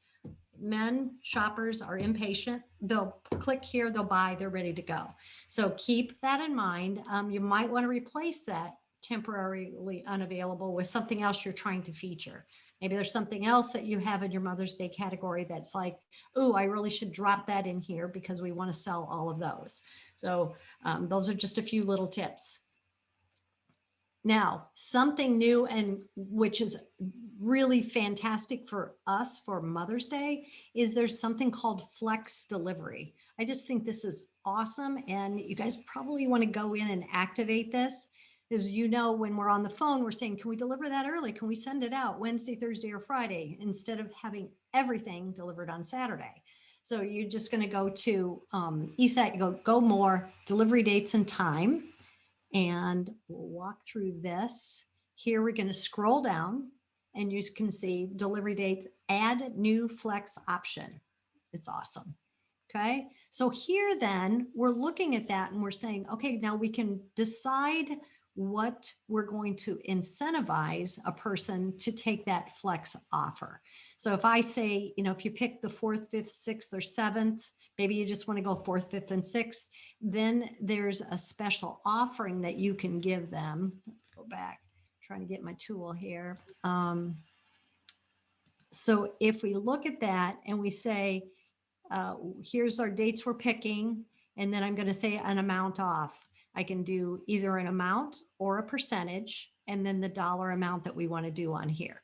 Men, shoppers are impatient. They'll click here, they'll buy, they're ready to go. So keep that in mind. You might want to replace that temporarily unavailable with something else you're trying to feature. Maybe there's something else that you have in your Mother's Day category that's like, oh, I really should drop that in here because we want to sell all of those. So those are just a few little tips. Now, something new, and which is really fantastic for us for Mother's Day, is there's something called flex delivery. I just think this is awesome. And you guys probably want to go in and activate this. As you know, when we're on the phone, we're saying, can we deliver that early? Can we send it out Wednesday, Thursday, or Friday, instead of having everything delivered on Saturday? So you're just going to go to ESAT, you go more, delivery dates and time. And we'll walk through this. Here we're going to scroll down, and you can see delivery dates, add new flex option. It's awesome. Okay. So here then we're looking at that and we're saying, okay, now we can decide what we're going to incentivize a person to take that flex offer. So if I say, if you pick the 4th, 5th, 6th, or 7th, maybe you just want to go 4th, 5th, and 6th, then there's a special offering that you can give them. Go back, trying to get my tool here. So if we look at that and we say, here's our dates we're picking, and then I'm going to say an amount off. I can do either an amount or a percentage, and then the dollar amount that we want to do on here.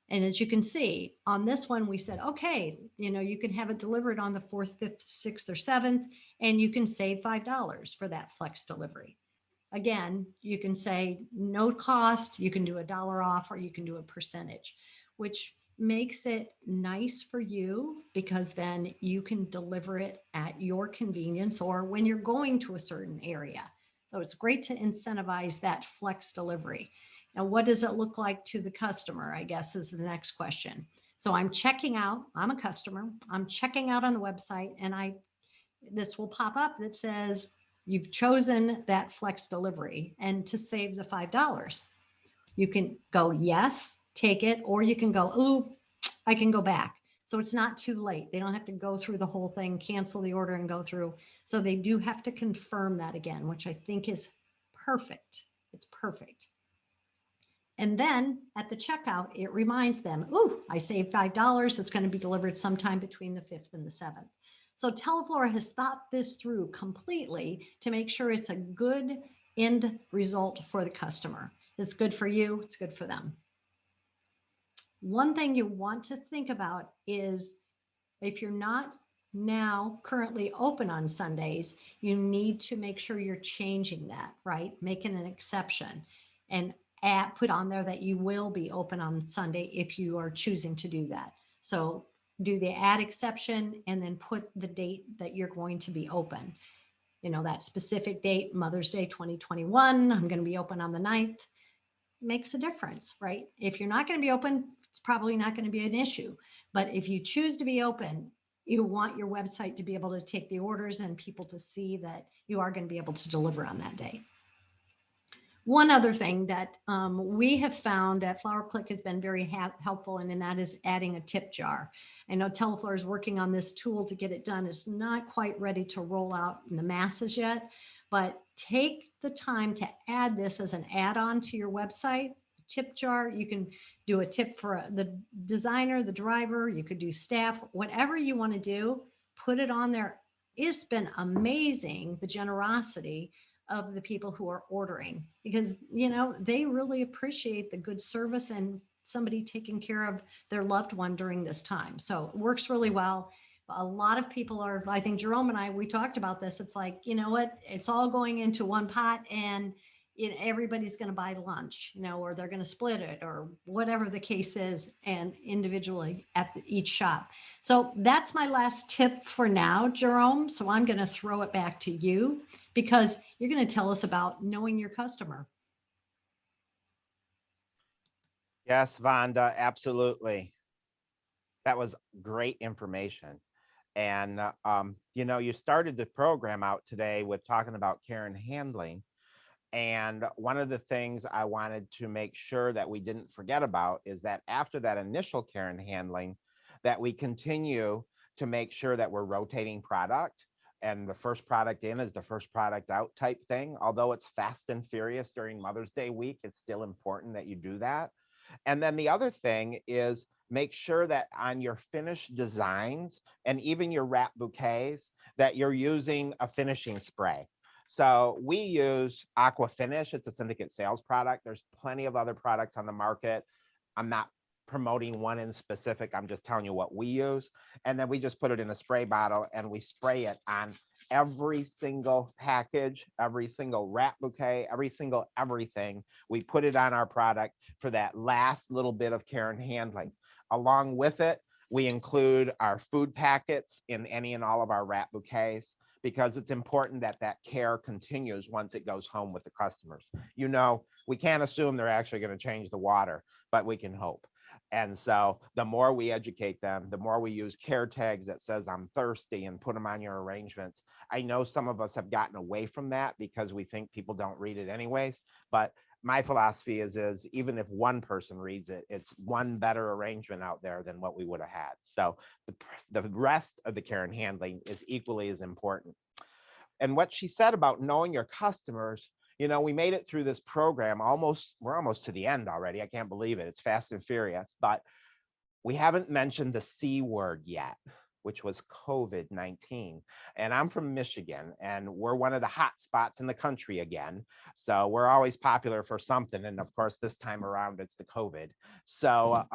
And as you can see on this one, we said, okay, you can have it delivered on the 4th, 5th, 6th, or 7th, and you can save $5 for that flex delivery. Again, you can say no cost, you can do $1 off, or you can do a percentage, which makes it nice for you because then you can deliver it at your convenience or when you're going to a certain area. So it's great to incentivize that flex delivery. Now, what does it look like to the customer, I guess, is the next question. So I'm checking out, I'm a customer, I'm checking out on the website, and this will pop up that says you've chosen that flex delivery and to save the $5. You can go yes, take it, or you can go, ooh, I can go back. So it's not too late. They don't have to go through the whole thing, cancel the order and go through. So they do have to confirm that again, which I think is perfect. It's perfect. And then at the checkout, it reminds them, ooh, I saved $5. It's going to be delivered sometime between the 5th and the 7th. So Teleflora has thought this through completely to make sure it's a good end result for the customer. It's good for you. It's good for them. One thing you want to think about is if you're not now currently open on Sundays, you need to make sure you're changing that, right? Making an exception and put on there that you will be open on Sunday if you are choosing to do that. So do the add exception and then put the date that you're going to be open. You know, that specific date, Mother's Day 2021, I'm going to be open on the 9th. Makes a difference, right? If you're not going to be open, it's probably not going to be an issue. But if you choose to be open, you want your website to be able to take the orders and people to see that you are going to be able to deliver on that day. One other thing that we have found that Flower Click has been very helpful in, and that is adding a tip jar. I know Teleflora is working on this tool to get it done. It's not quite ready to roll out in the masses yet, but take the time to add this as an add-on to your website. Tip jar, you can do a tip for the designer, the driver, you could do staff, whatever you want to do, put it on there. It's been amazing, the generosity of the people who are ordering, because, you know, they really appreciate the good service and somebody taking care of their loved one during this time. So it works really well. A lot of people are, I think Jerome and I, we talked about this. It's like, you know what, it's all going into one pot and you know, everybody's going to buy lunch, you know, or they're going to split it or whatever the case is, and individually at each shop. So that's my last tip for now, Jerome. So I'm going to throw it back to you because you're going to tell us about knowing your customer. Yes, Vonda, absolutely. That was great information. And, you know, you started the program out today with talking about care and handling. And one of the things I wanted to make sure that we didn't forget about is that after that initial care and handling, that we continue to make sure that we're rotating product. And the first product in is the first product out type thing. Although it's fast and furious during Mother's Day week, it's still important that you do that. And then the other thing is make sure that on your finished designs and even your wrap bouquets, that you're using a finishing spray. So we use Aqua Finish. It's a syndicate sales product. There's plenty of other products on the market. I'm not promoting one in specific. I'm just telling you what we use. And then we just put it in a spray bottle and we spray it on every single package, every single wrap bouquet, every single everything. We put it on our product for that last little bit of care and handling. Along with it, we include our food packets in any and all of our wrap bouquets, because it's important that that care continues once it goes home with the customers. You know, we can't assume they're actually going to change the water, but we can hope. And so the more we educate them, the more we use care tags that says I'm thirsty and put them on your arrangements. I know some of us have gotten away from that because we think people don't read it anyways, but my philosophy is even if one person reads it, it's one better arrangement out there than what we would have had. So the rest of the care and handling is equally as important. And what she said about knowing your customers, you know, we made it through this program we're almost to the end already. I can't believe it. It's fast and furious, but we haven't mentioned the C word yet, which was COVID-19. And I'm from Michigan, and we're one of the hot spots in the country again. So we're always popular for something. And of course, this time around, it's the COVID. So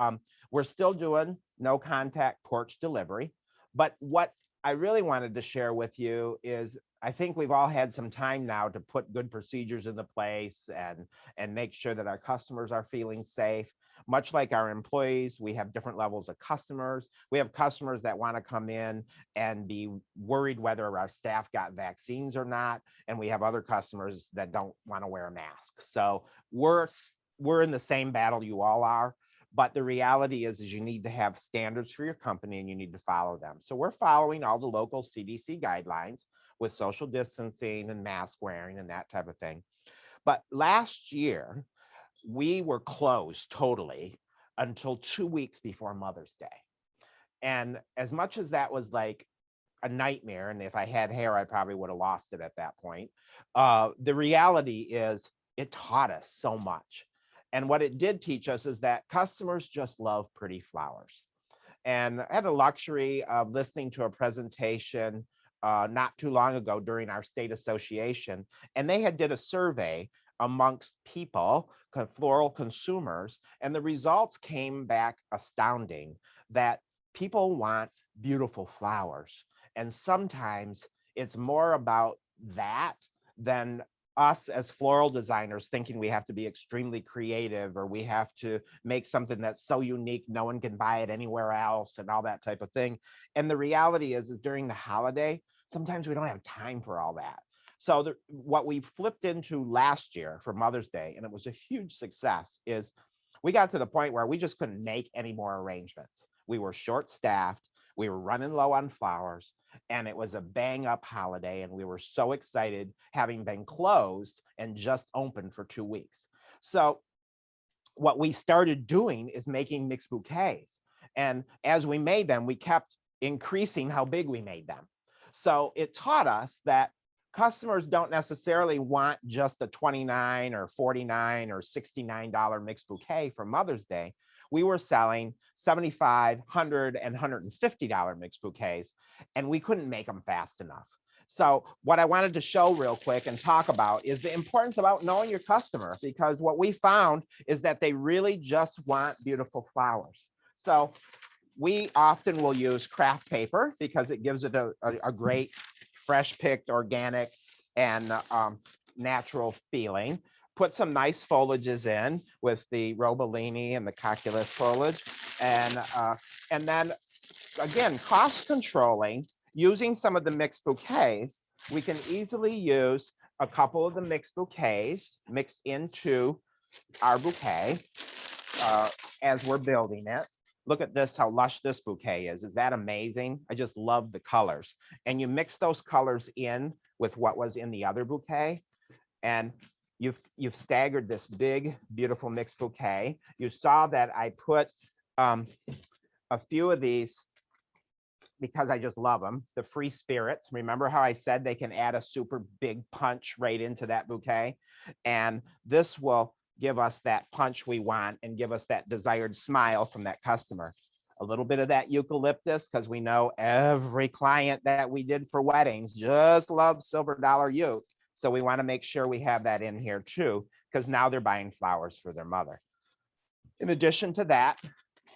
we're still doing no contact porch delivery. But what I really wanted to share with you is I think we've all had some time now to put good procedures into place and make sure that our customers are feeling safe. Much like our employees, we have different levels of customers. We have customers that want to come in and be worried whether our staff got vaccines or not. And we have other customers that don't want to wear a mask. So we're in the same battle you all are. But the reality is you need to have standards for your company and you need to follow them. So we're following all the local CDC guidelines with social distancing and mask wearing and that type of thing. But last year, we were closed totally until 2 weeks before Mother's Day. And as much as that was like a nightmare, and if I had hair, I probably would have lost it at that point. The reality is it taught us so much. And what it did teach us is that customers just love pretty flowers. And I had the luxury of listening to a presentation not too long ago during our state association, and they had did a survey amongst people, floral consumers, and the results came back astounding that people want beautiful flowers. And sometimes it's more about that than us as floral designers thinking we have to be extremely creative or we have to make something that's so unique no one can buy it anywhere else and all that type of thing. And the reality is during the holiday, sometimes we don't have time for all that. So what we flipped into last year for Mother's Day, and it was a huge success, is we got to the point where we just couldn't make any more arrangements. We were short-staffed, we were running low on flowers, and it was a bang up holiday. And we were so excited having been closed and just open for 2 weeks. So what we started doing is making mixed bouquets. And as we made them, we kept increasing how big we made them. So it taught us that customers don't necessarily want just a $29 or $49 or $69 mixed bouquet for Mother's Day. We were selling $75, $100, and $150 mixed bouquets, and we couldn't make them fast enough. So what I wanted to show real quick and talk about is the importance about knowing your customer, because what we found is that they really just want beautiful flowers. So we often will use craft paper because it gives it a great fresh picked, organic, and natural feeling. Put some nice foliages in with the Robellini and the Cocculus foliage. And then again, cost controlling, using some of the mixed bouquets, we can easily use a couple of the mixed bouquets mixed into our bouquet as we're building it. Look at this, how lush this bouquet is. Is that amazing? I just love the colors. And you mix those colors in with what was in the other bouquet, and you've staggered this big, beautiful mixed bouquet. You saw that I put a few of these because I just love them. The free spirits. Remember how I said they can add a super big punch right into that bouquet? And this will give us that punch we want and give us that desired smile from that customer. A little bit of that eucalyptus, because we know every client that we did for weddings just loves silver dollar euc. So we want to make sure we have that in here too, because now they're buying flowers for their mother. In addition to that,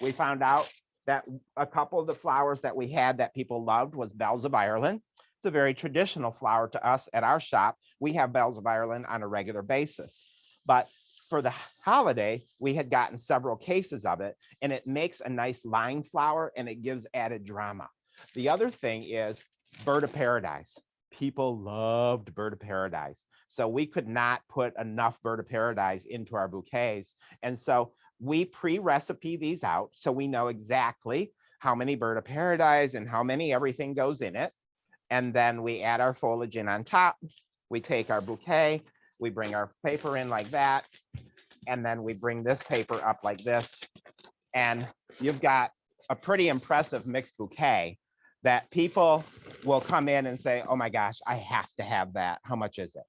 we found out that a couple of the flowers that we had that people loved was bells of Ireland. It's a very traditional flower to us at our shop. We have bells of Ireland on a regular basis. But for the holiday, we had gotten several cases of it, and it makes a nice line flower and it gives added drama. The other thing is bird of paradise. People loved bird of paradise. So we could not put enough bird of paradise into our bouquets. And so we pre-recipe these out so we know exactly how many bird of paradise and how many everything goes in it. And then we add our foliage in on top. We take our bouquet, we bring our paper in like that, and then we bring this paper up like this. And you've got a pretty impressive mixed bouquet that people will come in and say, oh my gosh, I have to have that. How much is it?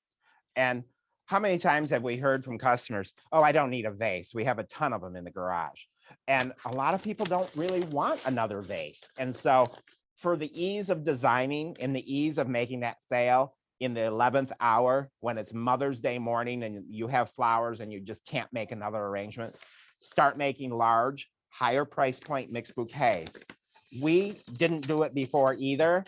And how many times have we heard from customers, oh, I don't need a vase. We have a ton of them in the garage. And a lot of people don't really want another vase. And so for the ease of designing and the ease of making that sale in the 11th hour, when it's Mother's Day morning and you have flowers and you just can't make another arrangement, start making large, higher price point mixed bouquets. We didn't do it before either,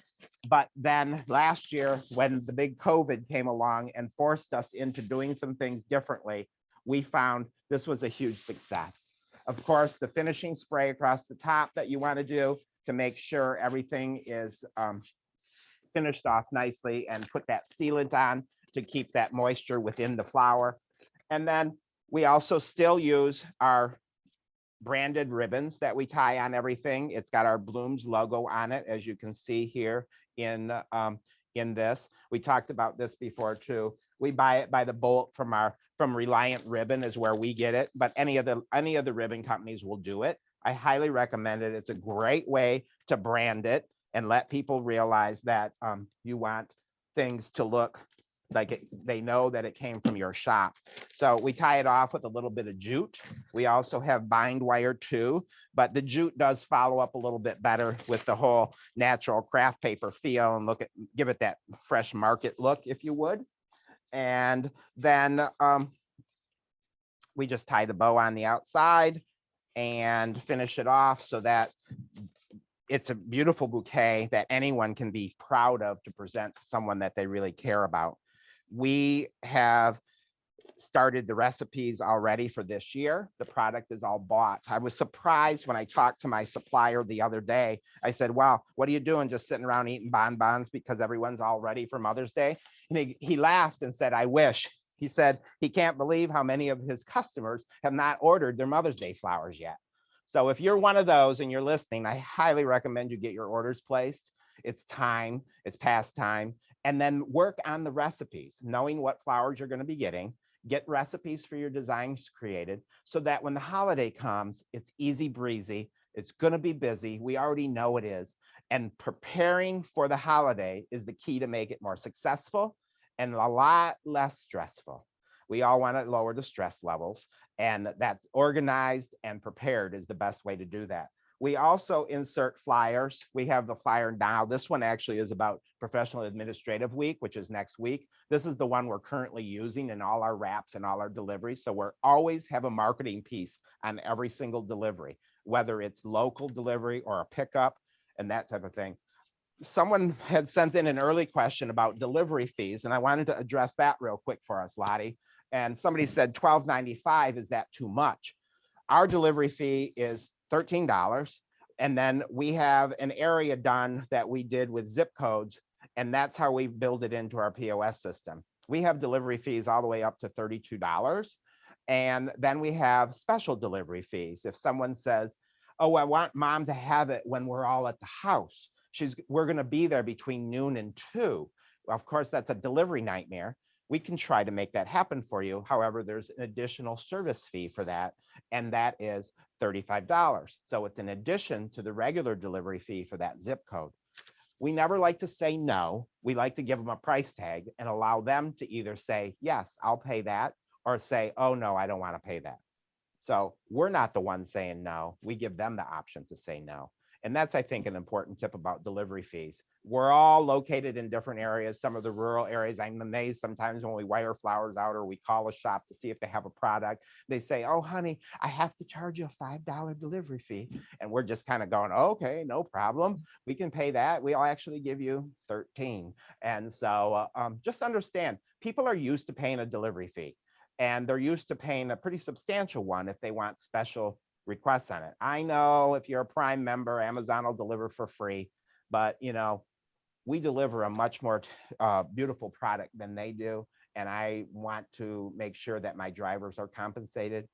but then last year when the big COVID came along and forced us into doing some things differently, we found this was a huge success. Of course, the finishing spray across the top that you want to do to make sure everything is finished off nicely, and put that sealant on to keep that moisture within the flower. And then we also still use our branded ribbons that we tie on everything. It's got our Blooms logo on it, as you can see here in this. We talked about this before too. We buy it by the bolt from Reliant Ribbon is where we get it, but any of the ribbon companies will do it. I highly recommend it. It's a great way to brand it and let people realize that you want things to look like they know that it came from your shop. So we tie it off with a little bit of jute. We also have bind wire too, but the jute does follow up a little bit better with the whole natural craft paper feel and give it that fresh market look, if you would. And then we just tie the bow on the outside and finish it off so that it's a beautiful bouquet that anyone can be proud of to present to someone that they really care about. We have started the recipes already for this year. The product is all bought. I was surprised when I talked to my supplier the other day. I said, wow, what are you doing? Just sitting around eating bonbons because everyone's all ready for Mother's Day? And he laughed and said, I wish. He said he can't believe how many of his customers have not ordered their Mother's Day flowers yet. So if you're one of those and you're listening, I highly recommend you get your orders placed. It's time, it's past time. And then work on the recipes, knowing what flowers you're going to be getting. Get recipes for your designs created so that when the holiday comes, it's easy breezy. It's going to be busy. We already know it is. And preparing for the holiday is the key to make it more successful and a lot less stressful. We all want to lower the stress levels, and that's organized and prepared is the best way to do that. We also insert flyers. We have the flyer now. This one actually is about Professional Administrative Week, which is next week. This is the one we're currently using in all our wraps and all our deliveries. So we're always have a marketing piece on every single delivery, whether it's local delivery or a pickup and that type of thing. Someone had sent in an early question about delivery fees, and I wanted to address that real quick for us, Lottie. And somebody said $12.95, is that too much? Our delivery fee is $13. And then we have an area done that we did with zip codes, and that's how we build it into our POS system. We have delivery fees all the way up to $32. And then we have special delivery fees. If someone says, oh, I want mom to have it when we're all at the house, we're going to be there between noon and 2. Well, of course, that's a delivery nightmare. We can try to make that happen for you. However, there's an additional service fee for that, and that is $35. So it's in addition to the regular delivery fee for that zip code. We never like to say no. We like to give them a price tag and allow them to either say, yes, I'll pay that, or say, oh, no, I don't want to pay that. So we're not the ones saying no. We give them the option to say no. And that's, I think, an important tip about delivery fees. We're all located in different areas, some of the rural areas. I'm amazed sometimes when we wire flowers out or we call a shop to see if they have a product, they say, oh, honey, I have to charge you a $5 delivery fee. And we're just kind of going, okay, no problem. We can pay that. We'll actually give you 13. And so just understand, people are used to paying a delivery fee, and they're used to paying a pretty substantial one if they want special requests on it. I know if you're a Prime member, Amazon will deliver for free, but we deliver a much more beautiful product than they do. And I want to make sure that my drivers are compensated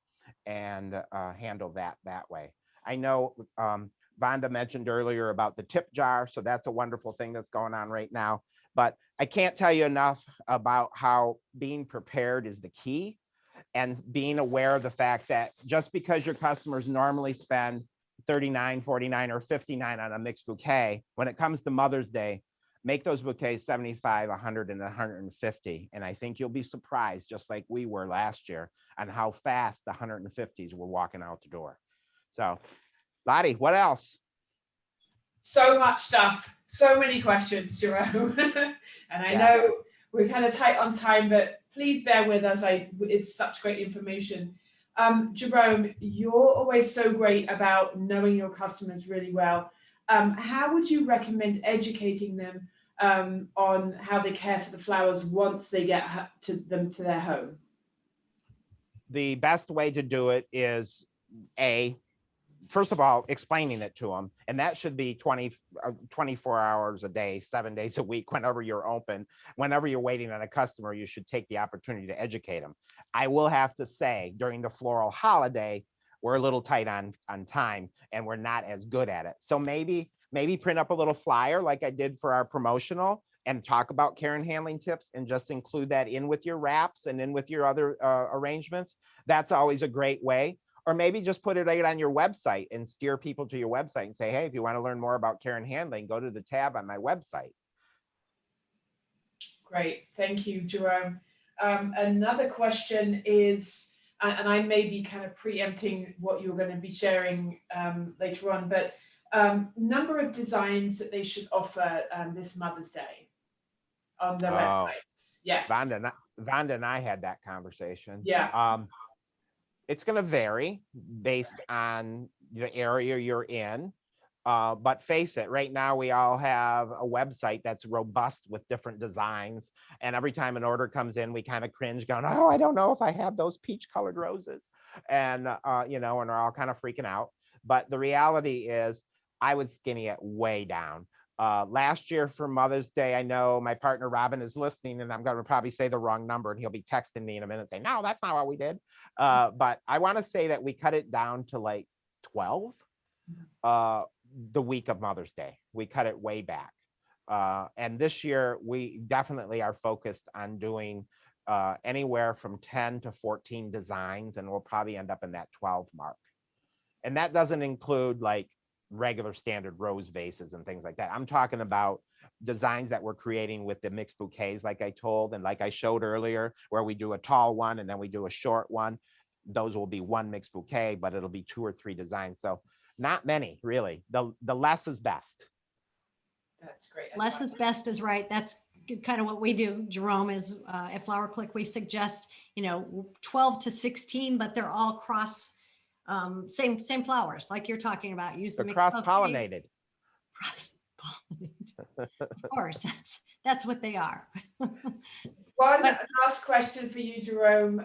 and handle that way. I know Vonda mentioned earlier about the tip jar. So that's a wonderful thing that's going on right now. But I can't tell you enough about how being prepared is the key. And being aware of the fact that just because your customers normally spend $39, $49, or $59 on a mixed bouquet, when it comes to Mother's Day, make those bouquets $75, $100, and $150. And I think you'll be surprised, just like we were last year, on how fast the $150s were walking out the door. So, Lottie, what else? So much stuff, so many questions, Jerome. And I know we're kind of tight on time, but please bear with us. It's such great information. Jerome, you're always so great about knowing your customers really well. How would you recommend educating them on how they care for the flowers once they get to their home? The best way to do it is first of all, explaining it to them. And that should be 24 hours a day, 7 days a week, whenever you're open, whenever you're waiting on a customer, you should take the opportunity to educate them. I will have to say during the floral holiday, we're a little tight on time and we're not as good at it. So maybe print up a little flyer like I did for our promotional and talk about care and handling tips and just include that in with your wraps and in with your other arrangements. That's always a great way. or maybe just put it right on your website and steer people to your website and say, hey, if you want to learn more about care and handling, go to the tab on my website. Great, thank you, Jerome. Another question is, and I may be kind of preempting what you're going to be sharing later on, but number of designs that they should offer this Mother's Day on their websites. Yes. Vonda and I had that conversation. Yeah. It's going to vary based on the area you're in. But face it, right now we all have a website that's robust with different designs. And every time an order comes in, we kind of cringe going, oh, I don't know if I have those peach colored roses. And, you know, and we're all kind of freaking out. But the reality is I would skinny it way down. Last year for Mother's Day, I know my partner Robin is listening, and I'm going to probably say the wrong number, and he'll be texting me in a minute saying, no, that's not what we did. But I want to say that we cut it down to like 12 the week of Mother's Day. We cut it way back. And this year, we definitely are focused on doing anywhere from 10 to 14 designs, and we'll probably end up in that 12 mark. And that doesn't include like regular standard rose vases and things like that. I'm talking about designs that we're creating with the mixed bouquets, like I told, and like I showed earlier, where we do a tall one and then we do a short one. Those will be one mixed bouquet, but it'll be 2 or 3 designs. So not many, really. The less is best. That's great. Less is best is right. That's kind of what we do. Jerome is at Flower Click. We suggest, you know, 12 to 16, but they're all cross same flowers like you're talking about. Use the They're mixed cross-pollinated. Cross-pollinated. Of course, that's what they are. One last question for you, Jerome.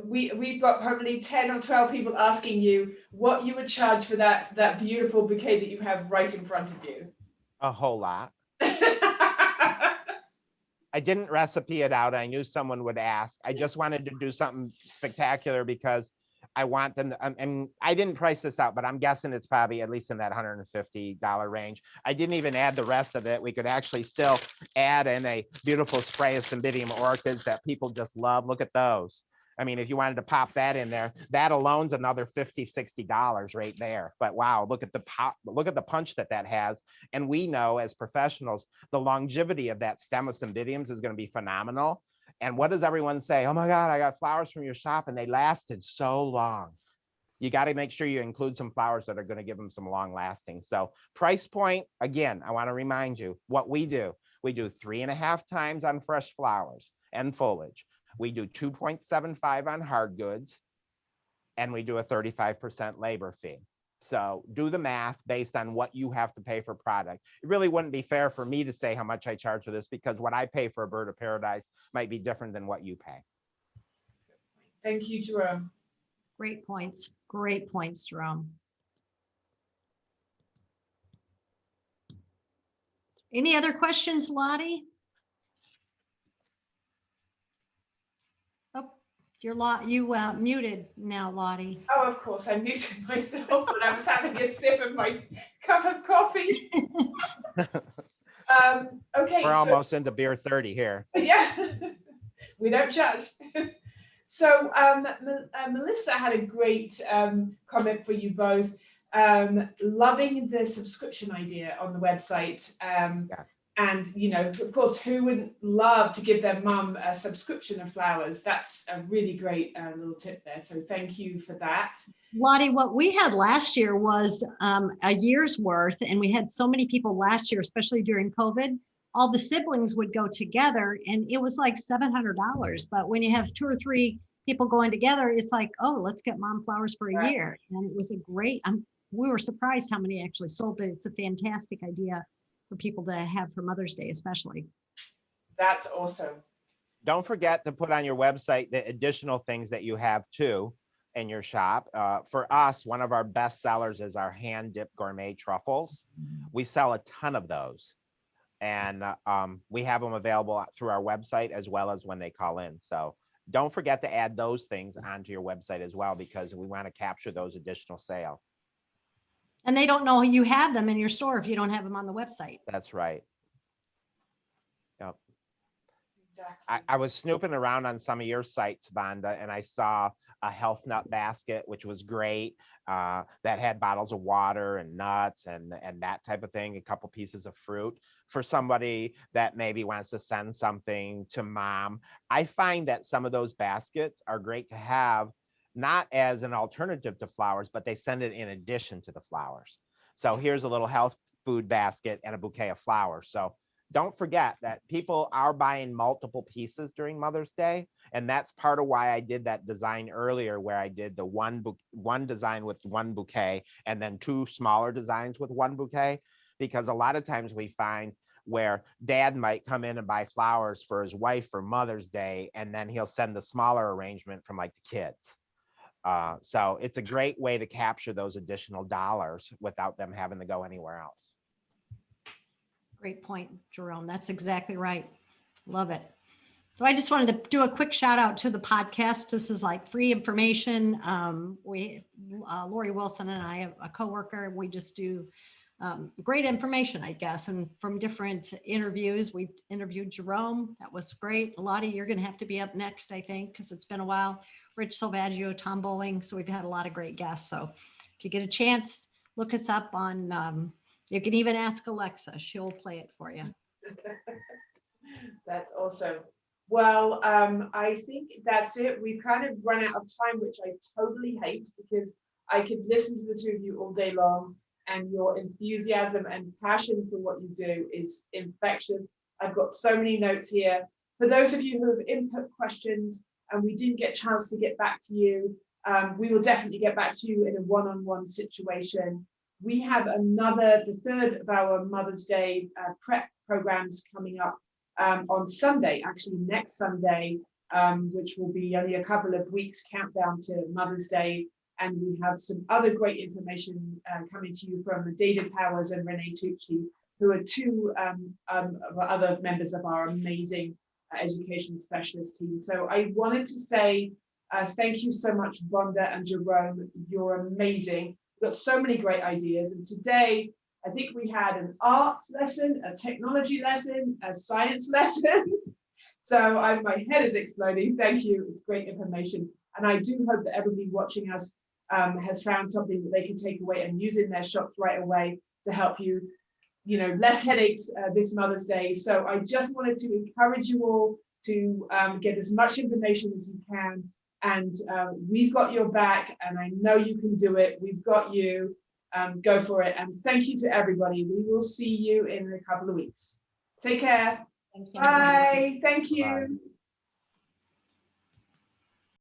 We've got probably 10 or 12 people asking you what you would charge for that beautiful bouquet that you have right in front of you. A whole lot. I didn't recipe it out. I knew someone would ask. I just wanted to do something spectacular because I want them to, and I didn't price this out, but I'm guessing it's probably at least in that $150 range. I didn't even add the rest of it. We could actually still add in a beautiful spray of Cymbidium orchids that people just love. Look at those. I mean, if you wanted to pop that in there, that alone's another $50, $60 right there. But wow, look at the pop, look at the punch that has. And we know as professionals, the longevity of that stem of Cymbidiums is going to be phenomenal. And what does everyone say? Oh my God, I got flowers from your shop and they lasted so long. You got to make sure you include some flowers that are going to give them some long lasting. So price point, again, I want to remind you what we do. We do 3.5 times on fresh flowers and foliage. We do 2.75 on hard goods, and we do a 35% labor fee. So do the math based on what you have to pay for product. It really wouldn't be fair for me to say how much I charge for this because what I pay for a bird of paradise might be different than what you pay. Thank you, Jerome. Great points. Great points, Jerome. Any other questions, Lottie? Oh, you muted now, Lottie. Oh, of course, I muted myself when I was having a sip of my cup of coffee. Okay. We're almost into beer 30 here. Yeah, we don't judge. So Melissa had a great comment for you both. Loving the subscription idea on the website. Yes. And, you know, of course, who wouldn't love to give their mum a subscription of flowers? That's a really great little tip there. So thank you for that. Lottie, what we had last year was a year's worth, and we had so many people last year, especially during COVID. All the siblings would go together, and it was like $700. But when you have 2 or 3 people going together, it's like, oh, let's get mom flowers for a year. And it was a great, we were surprised how many actually sold, but it's a fantastic idea for people to have for Mother's Day, especially. That's awesome. Don't forget to put on your website the additional things that you have too in your shop. For us, one of our best sellers is our hand-dipped gourmet truffles. We sell a ton of those. And we have them available through our website as well as when they call in. So don't forget to add those things onto your website as well, because we want to capture those additional sales. And they don't know you have them in your store if you don't have them on the website. That's right. Yep. Exactly. I was snooping around on some of your sites, Vonda, and I saw a health nut basket, which was great. That had bottles of water and nuts and that type of thing, a couple pieces of fruit for somebody that maybe wants to send something to mom. I find that some of those baskets are great to have, not as an alternative to flowers, but they send it in addition to the flowers. So here's a little health food basket and a bouquet of flowers. So don't forget that people are buying multiple pieces during Mother's Day. And that's part of why I did that design earlier, where I did the one design with one bouquet and then two smaller designs with one bouquet. Because a lot of times we find where dad might come in and buy flowers for his wife for Mother's Day, and then he'll send the smaller arrangement from like the kids. So it's a great way to capture those additional dollars without them having to go anywhere else. Great point, Jerome. That's exactly right. Love it. So I just wanted to do a quick shout out to the podcast. This is like free information. Lori Wilson and I, a coworker, we just do great information, I guess. And from different interviews, we interviewed Jerome. That was great. Lottie, you're going to have to be up next, I think, because it's been a while. Rich Silvaggio, Tom Bowling. So we've had a lot of great guests. So if you get a chance, look us up on, you can even ask Alexa. She'll play it for you. That's awesome. Well, I think that's it. We've kind of run out of time, which I totally hate, because I could listen to the two of you all day long, and your enthusiasm and passion for what you do is infectious. I've got so many notes here. For those of you who have input questions and we didn't get a chance to get back to you, we will definitely get back to you in a one-on-one situation. We have the third of our Mother's Day prep programs coming up on Sunday, actually next Sunday, which will be only a couple of weeks countdown to Mother's Day. And we have some other great information coming to you from David Powers and Renee Tucci, who are two other members of our amazing education specialist team. So I wanted to say thank you so much, Vonda and Jerome. You're amazing. We've got so many great ideas. And today, I think we had an art lesson, a technology lesson, a science lesson. So my head is exploding. Thank you. It's great information. And I do hope that everybody watching us has found something that they can take away and use in their shops right away to help you, less headaches this Mother's Day. So I just wanted to encourage you all to get as much information as you can. And we've got your back, and I know you can do it. We've got you. Go for it. And thank you to everybody. We will see you in a couple of weeks. Take care. Thanks, Bye. Thank you. Bye.